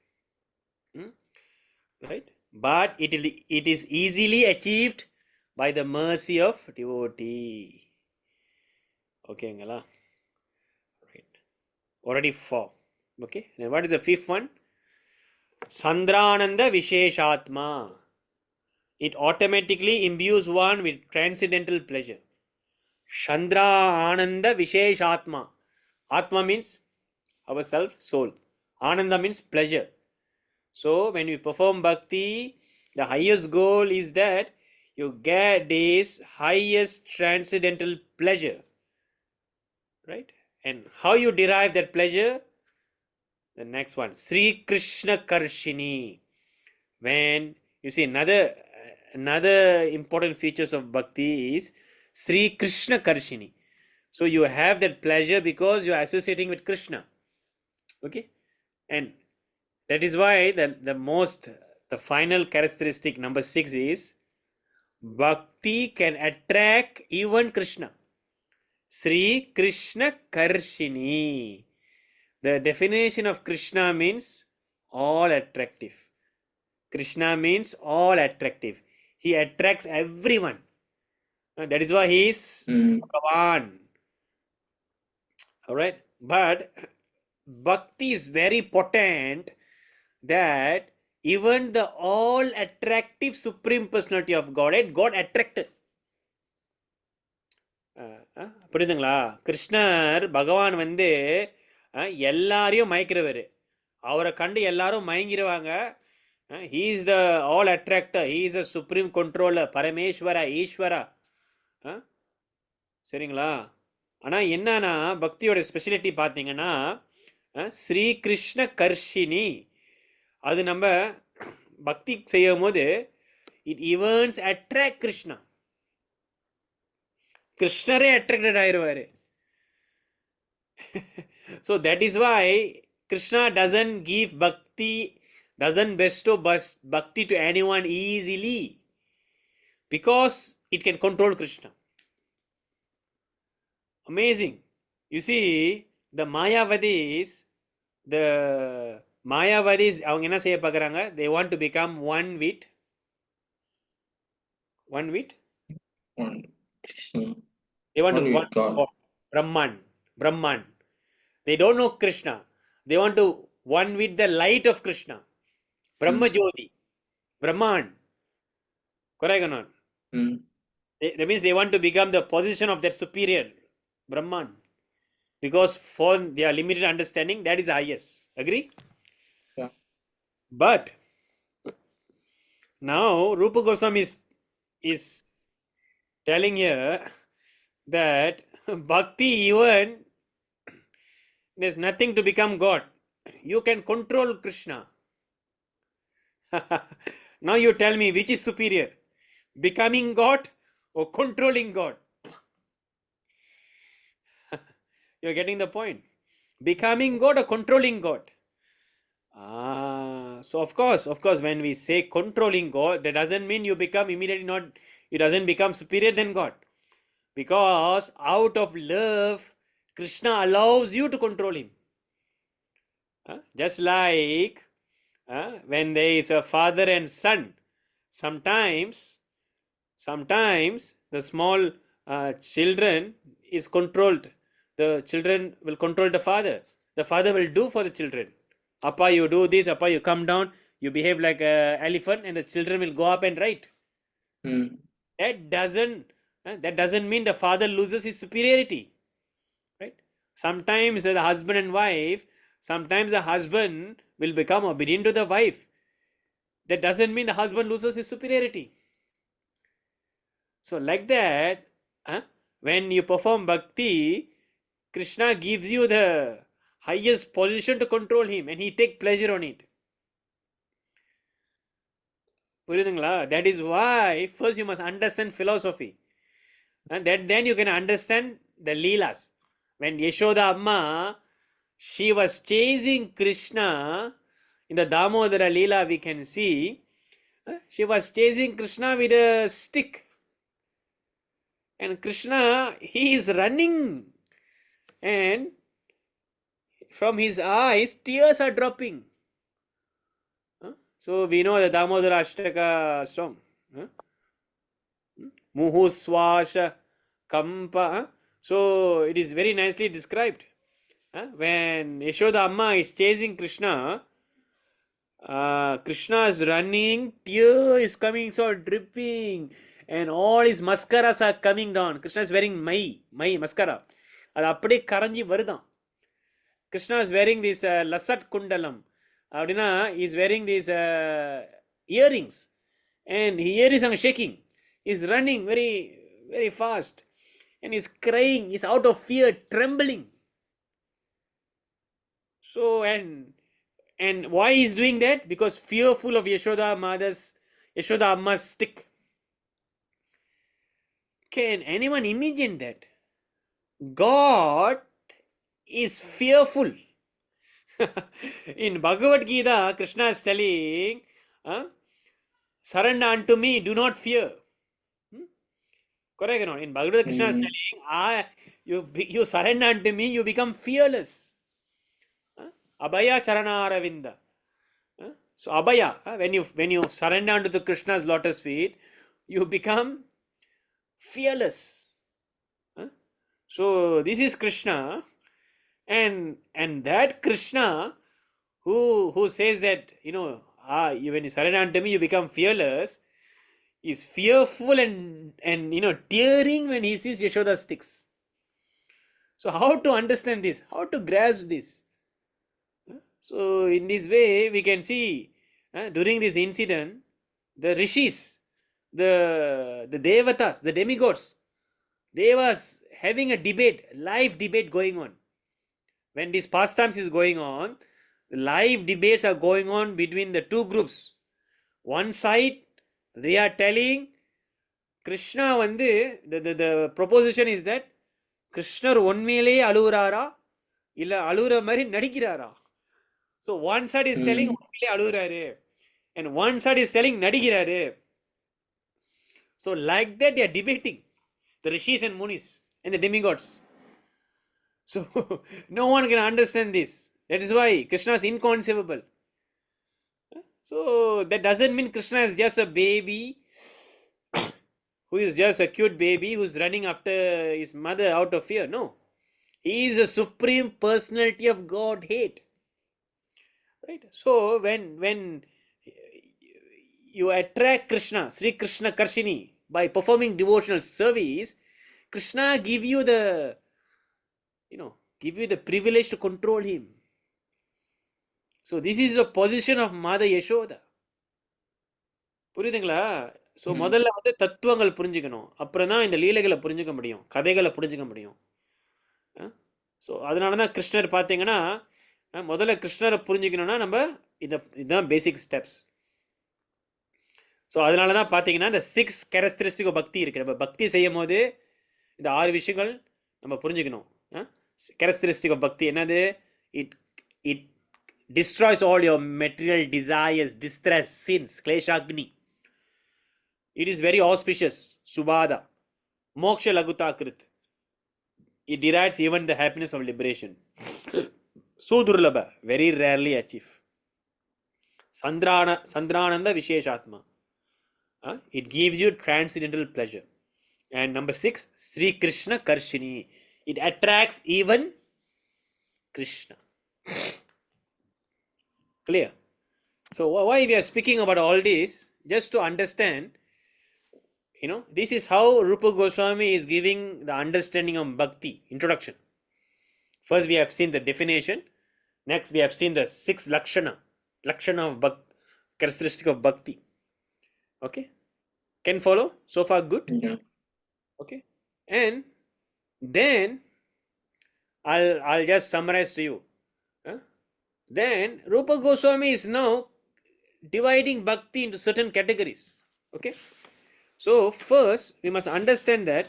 Right? But it is easily achieved by the mercy of devotee. Okay, Ngala. Right. Already 4. Okay. Now what is the 5th one? Sandrananda Visheshatma. It automatically imbues one with transcendental pleasure. Chandra Ananda Visheshatma. Atma means ourself, soul. Ananda means pleasure. So when we perform bhakti, the highest goal is that you get this highest transcendental pleasure. Right? And how you derive that pleasure? The next one, Sri Krishna Karshini. When you see another important features of bhakti is Sri Krishna Karshini. So you have that pleasure because you are associating with Krishna. Okay, and that is why the final characteristic number 6 is bhakti can attract even Krishna. Sri Krishna Karshini. The definition of Krishna means all attractive. Krishna means all attractive. He attracts everyone. That is why he is Bhagavan. Alright. But bhakti is very potent that even the all attractive Supreme Personality of Godhead got attracted. புரியுதுங்களா? கிருஷ்ணர் பகவான் வந்து எல்லாரையும் மயக்கிறவர். அவரை கண்டு எல்லாரும் மயங்கிடுவாங்க. He is the all attractor. He is a supreme controller. Parameswara, ஈஸ்வரா. சரிங்களா? ஆனால் என்னன்னா பக்தியோட ஸ்பெஷலிட்டி பார்த்தீங்கன்னா ஸ்ரீ கிருஷ்ண கர்ஷினி. அது நம்ம பக்தி செய்யும் போது இட் ஈவன்ஸ் அட்ராக்ட் கிருஷ்ணா. கிருஷ்ணரே அட்ராக்டட் ஆயிடுவார். So that is why Krishna doesn't give bhakti, doesn't bestow bhakti to anyone easily because it can control Krishna. Amazing. You see, the Mayavadis அவங்க என்ன செய்ய பார்க்குறாங்க? They want to become one with Krishna. They want to One with God. Brahman. They don't know Krishna. They want to one with the light of Krishna. Brahma Jyoti, Brahman. Correct or not? That means they want to become the position of that superior Brahman. Because for their limited understanding, that is the highest. Agree? Yeah. But now Rupa Goswami is telling here that bhakti even there's nothing to become God. You can control Krishna. Now you tell me which is superior, becoming God or controlling God? You're getting the point. Becoming God or controlling God? So of course when we say controlling God, that doesn't mean you become immediately not, it doesn't become superior than God, because out of love Krishna allows you to control him. Just like when there is a father and son, sometimes the small children is controlled. The children will control the father. The father will do for the children. Appa, you do this. Appa, you come down. You behave like an elephant, and the children will go up and right. That doesn't mean the father loses his superiority. Right? Sometimes the husband and wife, sometimes the husband will become obedient to the wife. That doesn't mean the husband loses his superiority. So like that, when you perform bhakti, Krishna gives you the highest position to control him, and he take pleasure on it. That is why first you must understand philosophy, and then you can understand the leelas. When Yashoda Amma, she was chasing Krishna in the Damodara Leela, we can see she was chasing Krishna with a stick. And Krishna, he is running, and from his eyes, tears are dropping. So we know the Damodara Ashtaka song. Muhu Swasha Kampa. So it is very nicely described. When Yashoda Amma is chasing Krishna, Krishna is running, tear is coming, so dripping, and all his mascaras are coming down. Krishna is wearing my mascara. அது அப்படியே கரைஞ்சி வருதான். Krishna is wearing this lasat kundalam. அப்படின்னா he is wearing these earrings, and his earrings are shaking. He is running very, very fast, and he is crying. He is out of fear, trembling. So and why he is doing that? Because fearful of Yashoda Amma's stick. Can anyone imagine that? God is fearful. In Bhagavad Gita, Krishna is telling, surrender unto me, do not fear. Correct or not? In Bhagavad Krishna is telling, you surrender unto me, you become fearless. Abhaya Charana Aravinda. So Abhaya, when you surrender unto the Krishna's lotus feet, you become fearless. So this is Krishna, and that Krishna who says that, when you surrender unto me, you become fearless, is fearful and tearing when he sees Yashoda's sticks. So how to understand this? How to grasp this? So in this way, we can see during this incident, the rishis, the devatas, the demigods, they was having a debate, live debate going on. When these pastimes is going on, live debates are going on between the two groups. One side, they are telling Krishna the proposition is that Krishna உண்மையிலேயே அழுகுறாரா இல்ல அழுகுற மாதிரி நடிக்கிறாரா? So one side is telling உண்மையிலேயே அழுகுறாரு, and one side is telling நடிக்கிறாரு. So like that they are debating, the rishis and munis and the demigods. So no one can understand this. That is why Krishna is inconceivable. So that doesn't mean Krishna is just a baby who is just a cute baby who is running after his mother out of fear. No. He is a supreme personality of Godhead. Right? So when you attract Krishna, Sri Krishna Karshini, by performing devotional service, Krishna give you the privilege to control him. So this is the position of Mother Yashoda. புரியுதுங்களா? So முதல்ல தத்துவங்கள் புரிஞ்சுக்கணும், அப்புறம் தான் இந்த லீலைகளை புரிஞ்சுக்க முடியும், கதைகளை புரிஞ்சுக்க முடியும். ஸோ அதனால தான் கிருஷ்ணர் பார்த்தீங்கன்னா, முதல்ல கிருஷ்ணரை புரிஞ்சுக்கணும்னா நம்ம இதுதான் பேசிக் ஸ்டெப்ஸ். ஸோ அதனால தான் பார்த்தீங்கன்னா இந்த 6 கேரக்டரிஸ்டிக் பக்தி இருக்குது. நம்ம பக்தி செய்யும் போது இந்த 6 விஷயங்கள் நம்ம புரிஞ்சுக்கணும். கேரக்டரிஸ்டிக் ஆஃப் பக்தி என்னது? It destroys all your material desires, distress, sins, kleshagni. It is very auspicious, subhada, moksha lagutakrit. It derives even the happiness of liberation. Sudurlabha, very rarely achieved. Sandrananda Visheshatma. It gives you transcendental pleasure. And number 6, Sri Krishna Karshini. It attracts even Krishna. Clear? So why we are speaking about all this? Just to understand, this is how Rupa Goswami is giving the understanding of bhakti, introduction. First we have seen the definition. Next we have seen the 6 lakshana of bhakti, characteristic of bhakti. Okay? Can follow? So far good? Yeah. Okay? And then I'll just summarize to you. Then Rupa Goswami is now dividing bhakti into certain categories. Okay? So first we must understand that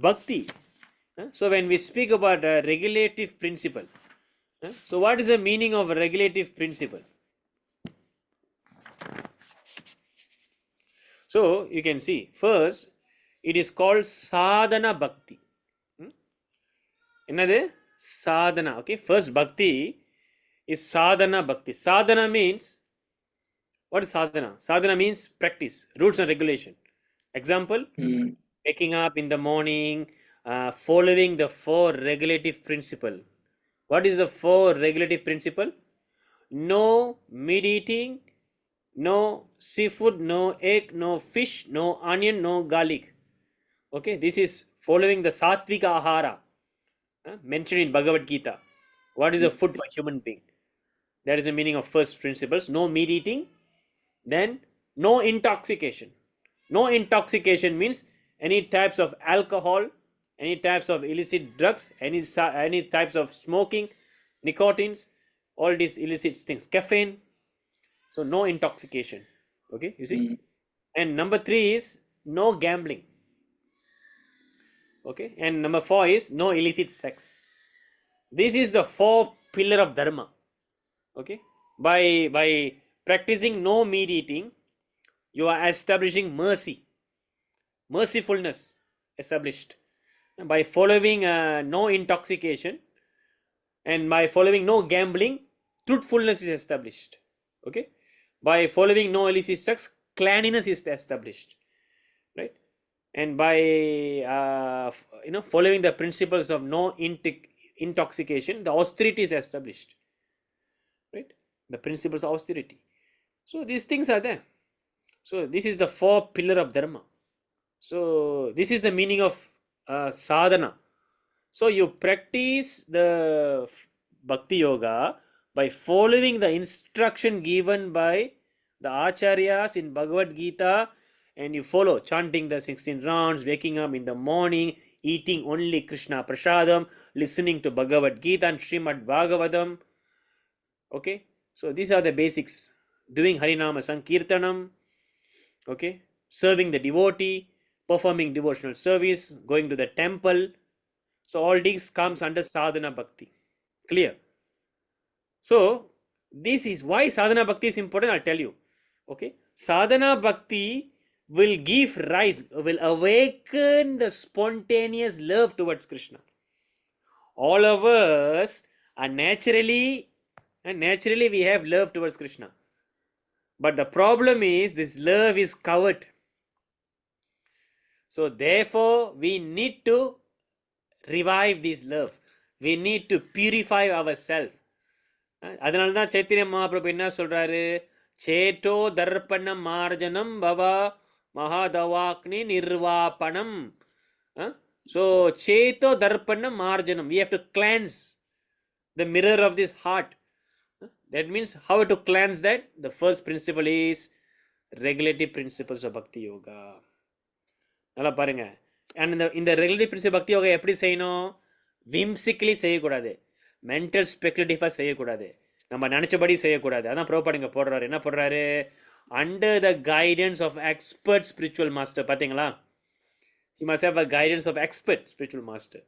bhakti. So when we speak about a regulative principle, so what is the meaning of a regulative principle? So you can see first it is called sadhana bhakti. Another sadhana. Okay, first bhakti is sadhana bhakti. Sadhana means, what is sadhana? Sadhana means practice, rules and regulation. Example, waking up in the morning, following the 4 regulative principle. What is the 4 regulative principle? No meat eating, no seafood, no egg, no fish, no onion, no garlic. Okay, this is following the sattvika ahara mentioned in Bhagavad Gita. What is the food for human being? That is the meaning of first principles. No meat eating, then no intoxication. No intoxication means any types of alcohol, any types of illicit drugs, any types of smoking, nicotines, all these illicit things, caffeine. So no intoxication. Okay, you see. And number 3 is no gambling. Okay, and number 4 is no illicit sex. This is the 4 pillar of dharma. Okay, by practicing no meat eating, you are establishing mercy, mercifulness established. By following no intoxication, and by following no gambling, truthfulness is established. Okay, by following no illicit sex, cleanliness is established, right? And by following the principles of no intoxication, the austerity is established, right? The principles of austerity. So these things are there. So this is the 4 pillar of dharma. So this is the meaning of sadhana. So you practice the bhakti yoga by following the instruction given by the acharyas in Bhagavad Gita, and you follow chanting the 16 rounds, waking up in the morning, eating only Krishna prasadam, listening to Bhagavad Gita and Srimad Bhagavatam. Okay, so these are the basics. Doing Harinama Sankirtanam, okay, serving the devotee, performing devotional service, going to the temple. So all these comes under sadhana bhakti. Clear? So this is why sadhana bhakti is important. I'll tell you. Okay, sadhana bhakti will give rise, will awaken the spontaneous love towards Krishna. All of us are naturally we have love towards Krishna. But the problem is this love is covered. So therefore we need to revive this love. We need to purify ourselves. அதனால தான் சைத்தன்ய மகாபிரபு என்ன சொல்றாரு? சேட்டோ தர்ப்பணம் மார்ஜனம் பவா மகாதவாக்னி நிர்வாபணம். So cheto darpanam marjanam, we have to cleanse the mirror of this heart. That means how to cleanse that? The first principle is regulative principles of bhakti yoga. நல்லா பாருங்க. And இந்த regulative principle bhakti yoga எப்படி செய்யணும்? whimsically செய்யக்கூடாது, mental ஸ்பெகுலேட்டிவாக செய்யக்கூடாது, நம்ம நினச்சபடி செய்யக்கூடாது. அதான் பிரபுபாட் இங்கே போடுறாரு. என்ன போடுறாரு? Under the guidance of expert spiritual master. பார்த்தீங்களா? He must have a guidance of expert spiritual master.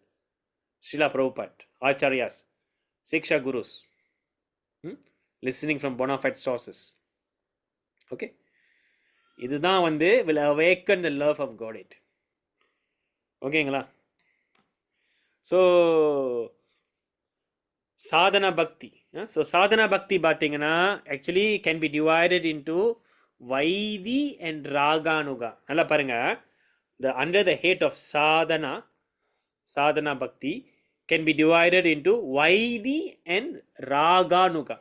Srila Prabhupada, Acharyas, Siksha Gurus, listening from bona fide sources. Okay? இதுதான் will awaken the love of Godhead. ஓகேங்களா? So sadhana bhakti. So sadhana bhakti பார்த்தீங்கன்னா actually can be divided into Vaidhi and Raganuga. நல்லா பாருங்க. Under the head of sadhana bhakti can be divided into Vaidhi and Raganuga.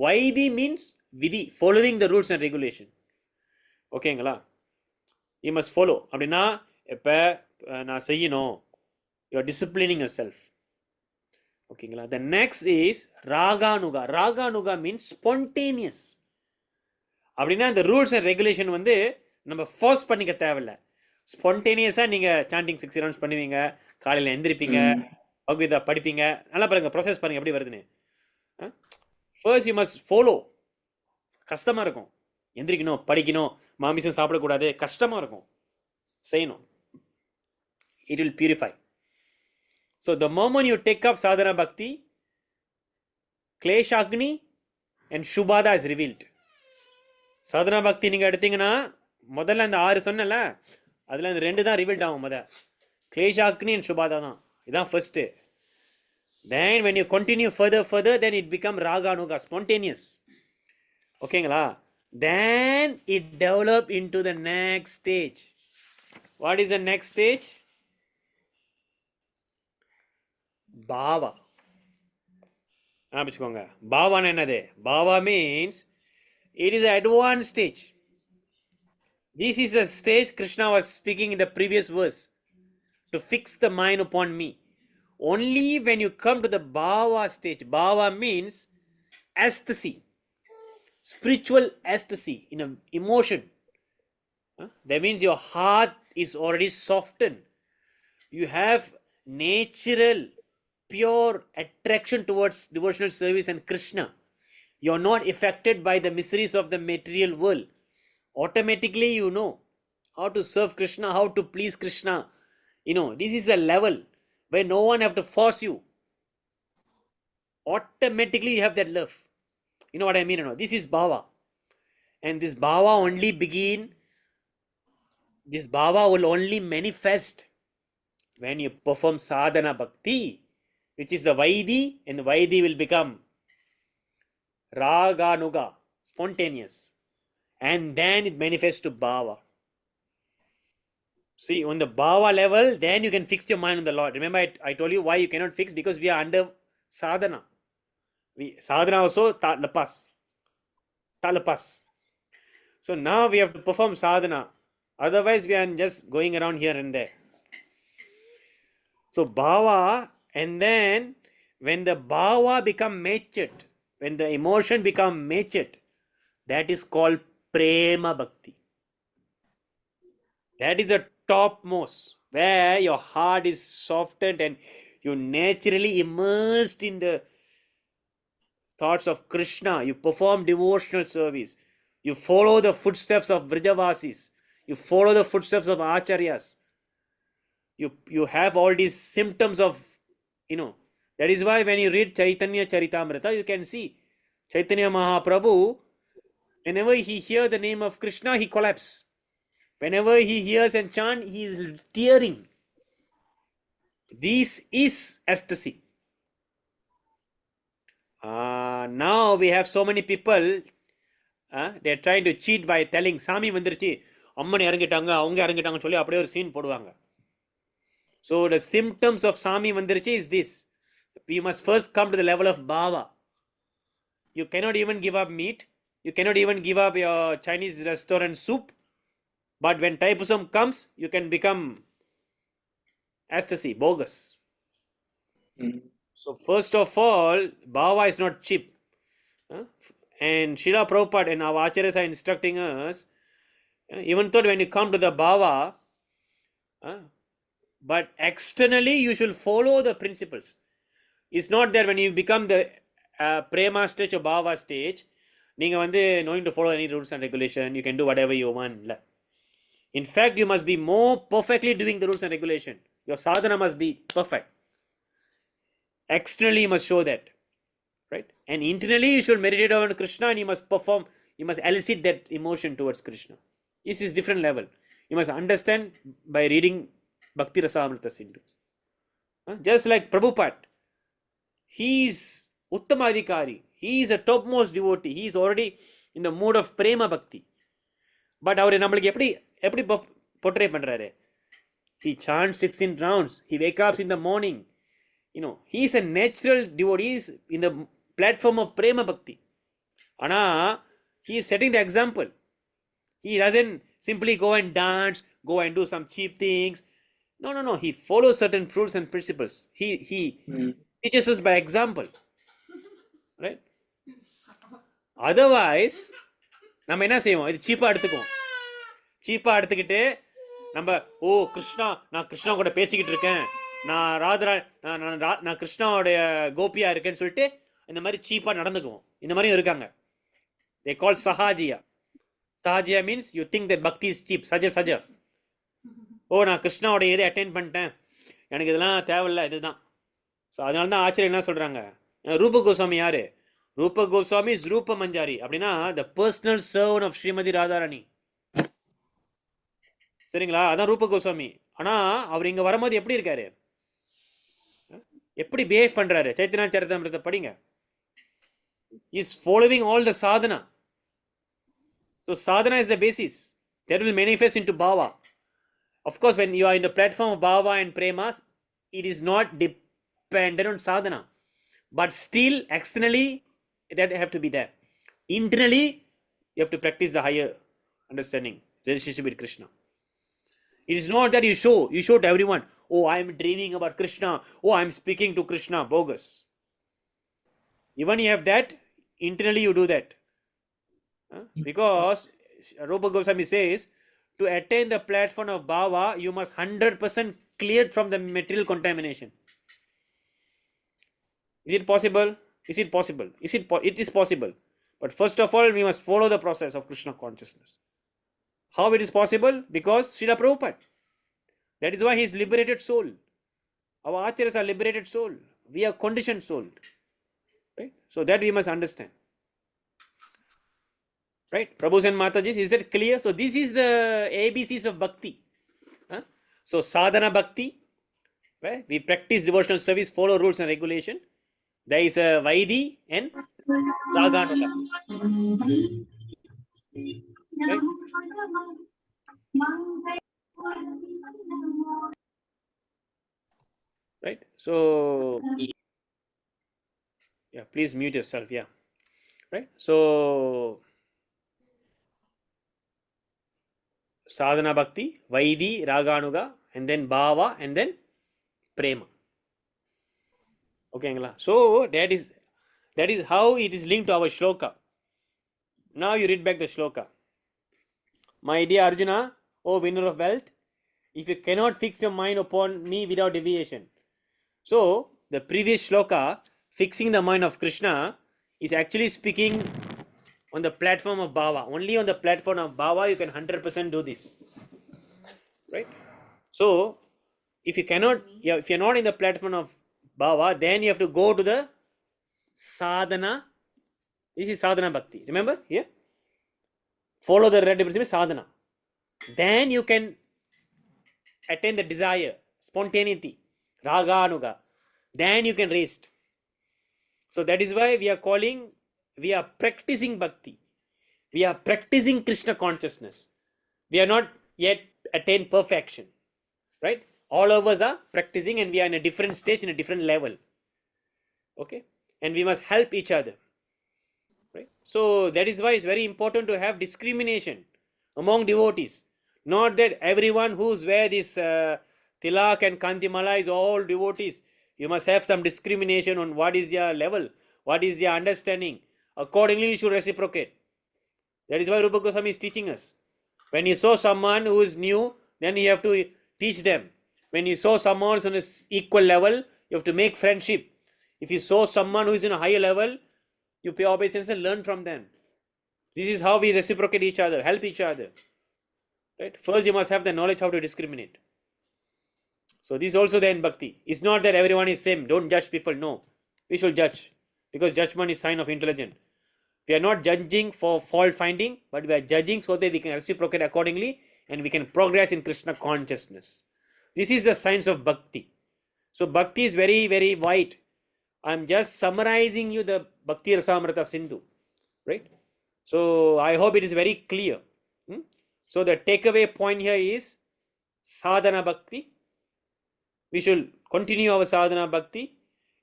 Vaidhi means vidhi, following the rules and regulation. ஓகேங்களா? You must follow. அப்படின்னா இப்போ நான் செய்யணும், you are disciplining yourself. ஓகேங்களா? The next is Raganuga. Raganuga means spontaneous. அப்படின்னா இந்த rules and regulation நம்ம force பண்ணிக்க தேவையில்லை. ஸ்பான்டேனியஸாக நீங்கள் சாண்டிங் 6 ரவுண்ட்ஸ் பண்ணுவீங்க, காலையில் எந்திரிப்பீங்க, பகவத்கீதா படிப்பீங்க. நல்லா பாருங்கள், ப்ராசஸ் பாருங்கள் எப்படி வருதுன்னு. First you must follow. கஷ்டமாக இருக்கும், எந்திரிக்கணும், படிக்கணும், மாமிசம் சாப்பிடக்கூடாது, கஷ்டமாக இருக்கும், செய்யணும். It will purify. So the moment you take up Sadhana பக்தி, கிளேஷாக்னி அண்ட் சுபாதா இஸ் ரிவீல்ட். சாதனா பக்தி நீங்கள் எடுத்தீங்கன்னா முதல்ல அந்த 6 சொன்னல, அதில் அந்த 2 தான் ரிவீல்ட் ஆகும். கிளேஷாக்னி அண்ட் சுபாதா தான், இதுதான் first. Then when you continue further, then it become raganuga, spontaneous. ஓகேங்களா? Then it develop into the next stage. What is the next stage? Bhava. ஆரம்பிச்சுக்கோங்க. பாவான்னு என்னது? பாவா means it is an advanced stage. This is the stage Krishna was speaking in the previous verse, to fix the mind upon me. Only when you come to the bhava stage, bhava means ecstasy, spiritual ecstasy, in an emotion. That means your heart is already softened. You have natural, pure attraction towards devotional service and Krishna. You are not affected by the miseries of the material world. Automatically you know how to serve Krishna, how to please Krishna. This is a level where no one have to force you. Automatically you have that love. You know what I mean? This is bhava. And this bhava will only manifest when you perform sadhana bhakti, which is the Vaidhi, and the Vaidhi will become Raganuga, spontaneous. And then it manifests to bhava. See, on the bhava level, then you can fix your mind on the Lord. Remember, I told you why you cannot fix, because we are under sadhana. Sadhana also talapas. So now we have to perform sadhana. Otherwise, we are just going around here and there. So bhava, and then when the bhava become matured, when the emotion become matured, that is called prema bhakti. That is the topmost, where your heart is softened and you naturally immersed in the thoughts of Krishna. You perform devotional service. You follow the footsteps of Vrijavasis. You follow the footsteps of Acharyas. You have all these symptoms of, that is why when you read Chaitanya Charitamrita, you can see Chaitanya Mahaprabhu, whenever he hears the name of Krishna, he collapses. Whenever he hears and chant, he is tearing. This is ecstasy. Now we have so many people, they are trying to cheat by telling Sami vandirchi, அம்மன் இறங்கிட்டாங்க, அவங்க இறங்கிட்டாங்கன்னு சொல்லி அப்படியே ஒரு scene போடுவாங்க. So the symptoms of Sami vandirchi is this. You must first come to the level of bhava. You cannot even give up meat. You cannot even give up your Chinese restaurant soup. But when Taipusam comes, you can become ecstasy, bogus. So first of all, bhava is not cheap. And Srila Prabhupada and our acharyas are instructing us, even though when you come to the bhava, but externally you should follow the principles. It's not that when you become the prema stage or bhava stage, நீங்க knowing to follow any rules and regulation, you can do whatever you want. In fact, you must be more perfectly doing the rules and regulation. Your sadhana must be perfect. Externally, you must show that, right? And internally, you should meditate on Krishna, and you must perform. You must elicit that emotion towards Krishna. This is different level. You must understand by reading Bhakti Rasamrita Sindhu. Just like Prabhupada, he is Uttamadhikari. He is a topmost devotee. He is already in the mood of prema bhakti. But அவர் நம்மளுக்கு எப்படி portray பண்றாரு? He chants 16 rounds. He wakes up in the morning. He is a natural devotee. He is in the platform of prema bhakti. Ana, he is setting the example. He doesn't simply go and dance, go and do some cheap things. No. He follows certain rules and principles. He teaches us by example. Right? Otherwise, நம்ம என்ன செய்வோம்? இது சீப்பா எடுத்துக்கிட்டு நம்ம நான் கிருஷ்ணா கூட பேசிக்கிட்டு இருக்கேன், நான் கிருஷ்ணாவுடைய கோபியா இருக்கேன்னு சொல்லிட்டு இந்த மாதிரி சீப்பா நடந்துக்குவோம். இந்த மாதிரியும் இருக்காங்க. They call sahajiya. Sahajiya means you think that bhakti is cheap. Saja. நான் கிருஷ்ணாவோட இதை அட்டென்ட் பண்ணிட்டேன், எனக்கு இதெல்லாம் தேவையில்லை, இதுதான். ஸோ அதனால தான் ஆச்சரியம் என்ன சொல்றாங்க, ரூப கோஸ்வாமி யாரு? Rupa Goswami is Rupa Manjari. அப்படின்னா the personal servant of Srimati Radharani. சரிங்களா? அதான் ரூப கோஸ்வாமி. ஆனா அவர் இங்க வரும்போது எப்படி இருக்காரு, எப்படி பிஹேவ் பண்றாரு? சைத்தன்ய சரிதாமிரத்தை படிங்க. Is following all the Sadhana. So sadhana is the basis that will manifest into bhava. Of course, when you are in the platform of bhava and premas, it is not dependent on sadhana, but still externally that have to be there. Internally, you have to practice the higher understanding, relationship with Krishna. It is not that you show to everyone, oh, I am dreaming about Krishna, oh, I am speaking to Krishna, bogus. Even you have that, internally you do that. Because Rupa Goswami says, to attain the platform of bhava, you must 100% cleared from the material contamination. Is it possible? Is it possible? It is possible. But first of all, we must follow the process of Krishna consciousness. How it is possible? Because Srila Prabhupada. That is why he is liberated soul. Our acharyas are liberated soul. We are conditioned soul. Right? So that we must understand. Right? Prabhus and Matajis, is that clear? So this is the ABCs of bhakti. So sadhana bhakti, right? We practice devotional service, follow rules and regulation. There is a Vaidi and Raganuga. Right? Right? So yeah, please mute yourself. Yeah. Right? So sadhana bhakti, Vaidi, Raganuga, and then Bhava, and then Prema. Okay, so that is how it is linked to our shloka. Now you read back the shloka. My dear Arjuna, O winner of wealth, if you cannot fix your mind upon me without deviation. So the previous shloka, fixing the mind of Krishna, is actually speaking on the platform of bhava. Only on the platform of bhava you can 100% do this. Right? So if you cannot, if you're not in the platform of bhava, then you have to go to the sadhana. This is sadhana bhakti. Remember here? Follow the red principle, sadhana. Then you can attain the desire, spontaneity, raga anuga. Then you can rest. So that is why we are practicing bhakti. We are practicing Krishna consciousness. We are not yet attained perfection. Right? All of us are practicing and we are in a different stage, in a different level. Okay? And we must help each other. Right? So that is why it's very important to have discrimination among devotees. Not that everyone who's wear this tilak and kantimala is all devotees. You must have some discrimination on what is their level, what is their understanding. Accordingly, you should reciprocate. That is why Rupa Goswami is teaching us. When you saw someone who is new, then you have to teach them. When you saw someone who is on an equal level, you have to make friendship. If you saw someone who is in a higher level, you pay obeisance and learn from them. This is how we reciprocate each other, help each other. Right? First, you must have the knowledge how to discriminate. So this is also there in bhakti. It's not that everyone is same. Don't judge people. No, we should judge, because judgment is sign of intelligence. We are not judging for fault finding, but we are judging so that we can reciprocate accordingly and we can progress in Krishna consciousness. This is the science of bhakti. So bhakti is very, very wide. I am just summarizing you the Bhakti Rasamrita Sindhu. Right? So I hope it is very clear. So the takeaway point here is sadhana bhakti. We should continue our sadhana bhakti.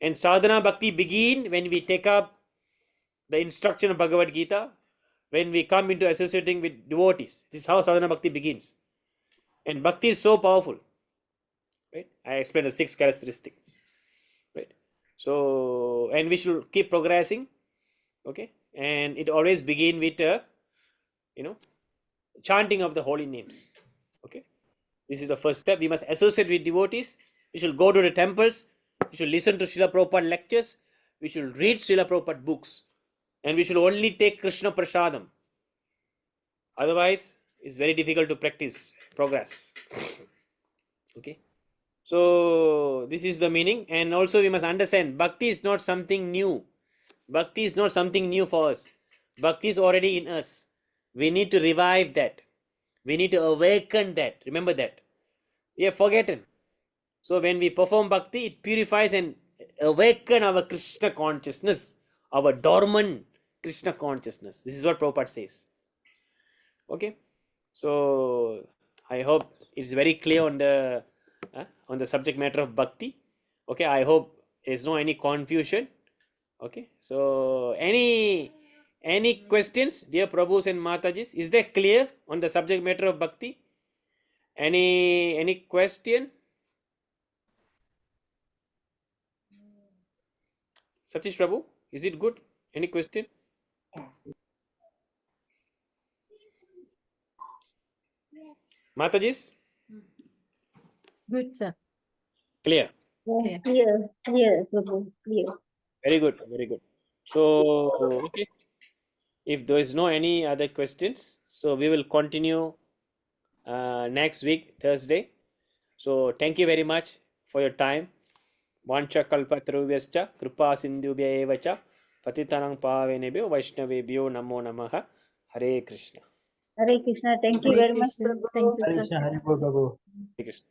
And sadhana bhakti begin when we take up the instruction of Bhagavad Gita, when we come into associating with devotees. This is how sadhana bhakti begins. And bhakti is so powerful. Right? I explained the 6 characteristics. Right? So, and we should keep progressing. Okay? And it always begin with chanting of the holy names. Okay? This is the first step. We must associate with devotees. We should go to the temples. We should listen to Srila Prabhupada lectures. We should read Srila Prabhupada books. And we should only take Krishna Prasadam. Otherwise, it's very difficult to practice, progress. Okay? So, this is the meaning. And also we must understand, bhakti is not something new. Bhakti is not something new for us. Bhakti is already in us. We need to revive that. We need to awaken that. Remember that. We have forgotten. So when we perform bhakti, it purifies and awaken our Krishna consciousness, our dormant Krishna consciousness. This is what Prabhupada says. Okay. So I hope it's very clear on the subject matter of bhakti. Okay. I hope there's no any confusion. Okay. So any questions, dear Prabhus and Matajis? Is that clear on the subject matter of bhakti? Any question? Satish Prabhu, is it good? Any question? Matajis? Good, sir. Clear. Clear. Clear, Prabhu, clear. Very good. Very good. So, okay. If there is no any other questions, so we will continue next week, Thursday. So, thank you very much for your time. Vancha kalpatarubhyascha kripa sindhubhya eva cha patitanang pavenebhyo vaishnavebhyo namo namaha. Hare Krishna. Hare Krishna, thank you Hare very much, Krishna. Prabhu. Thank you, Hare sir. Krishna, Hare Prabhu. Hare Krishna.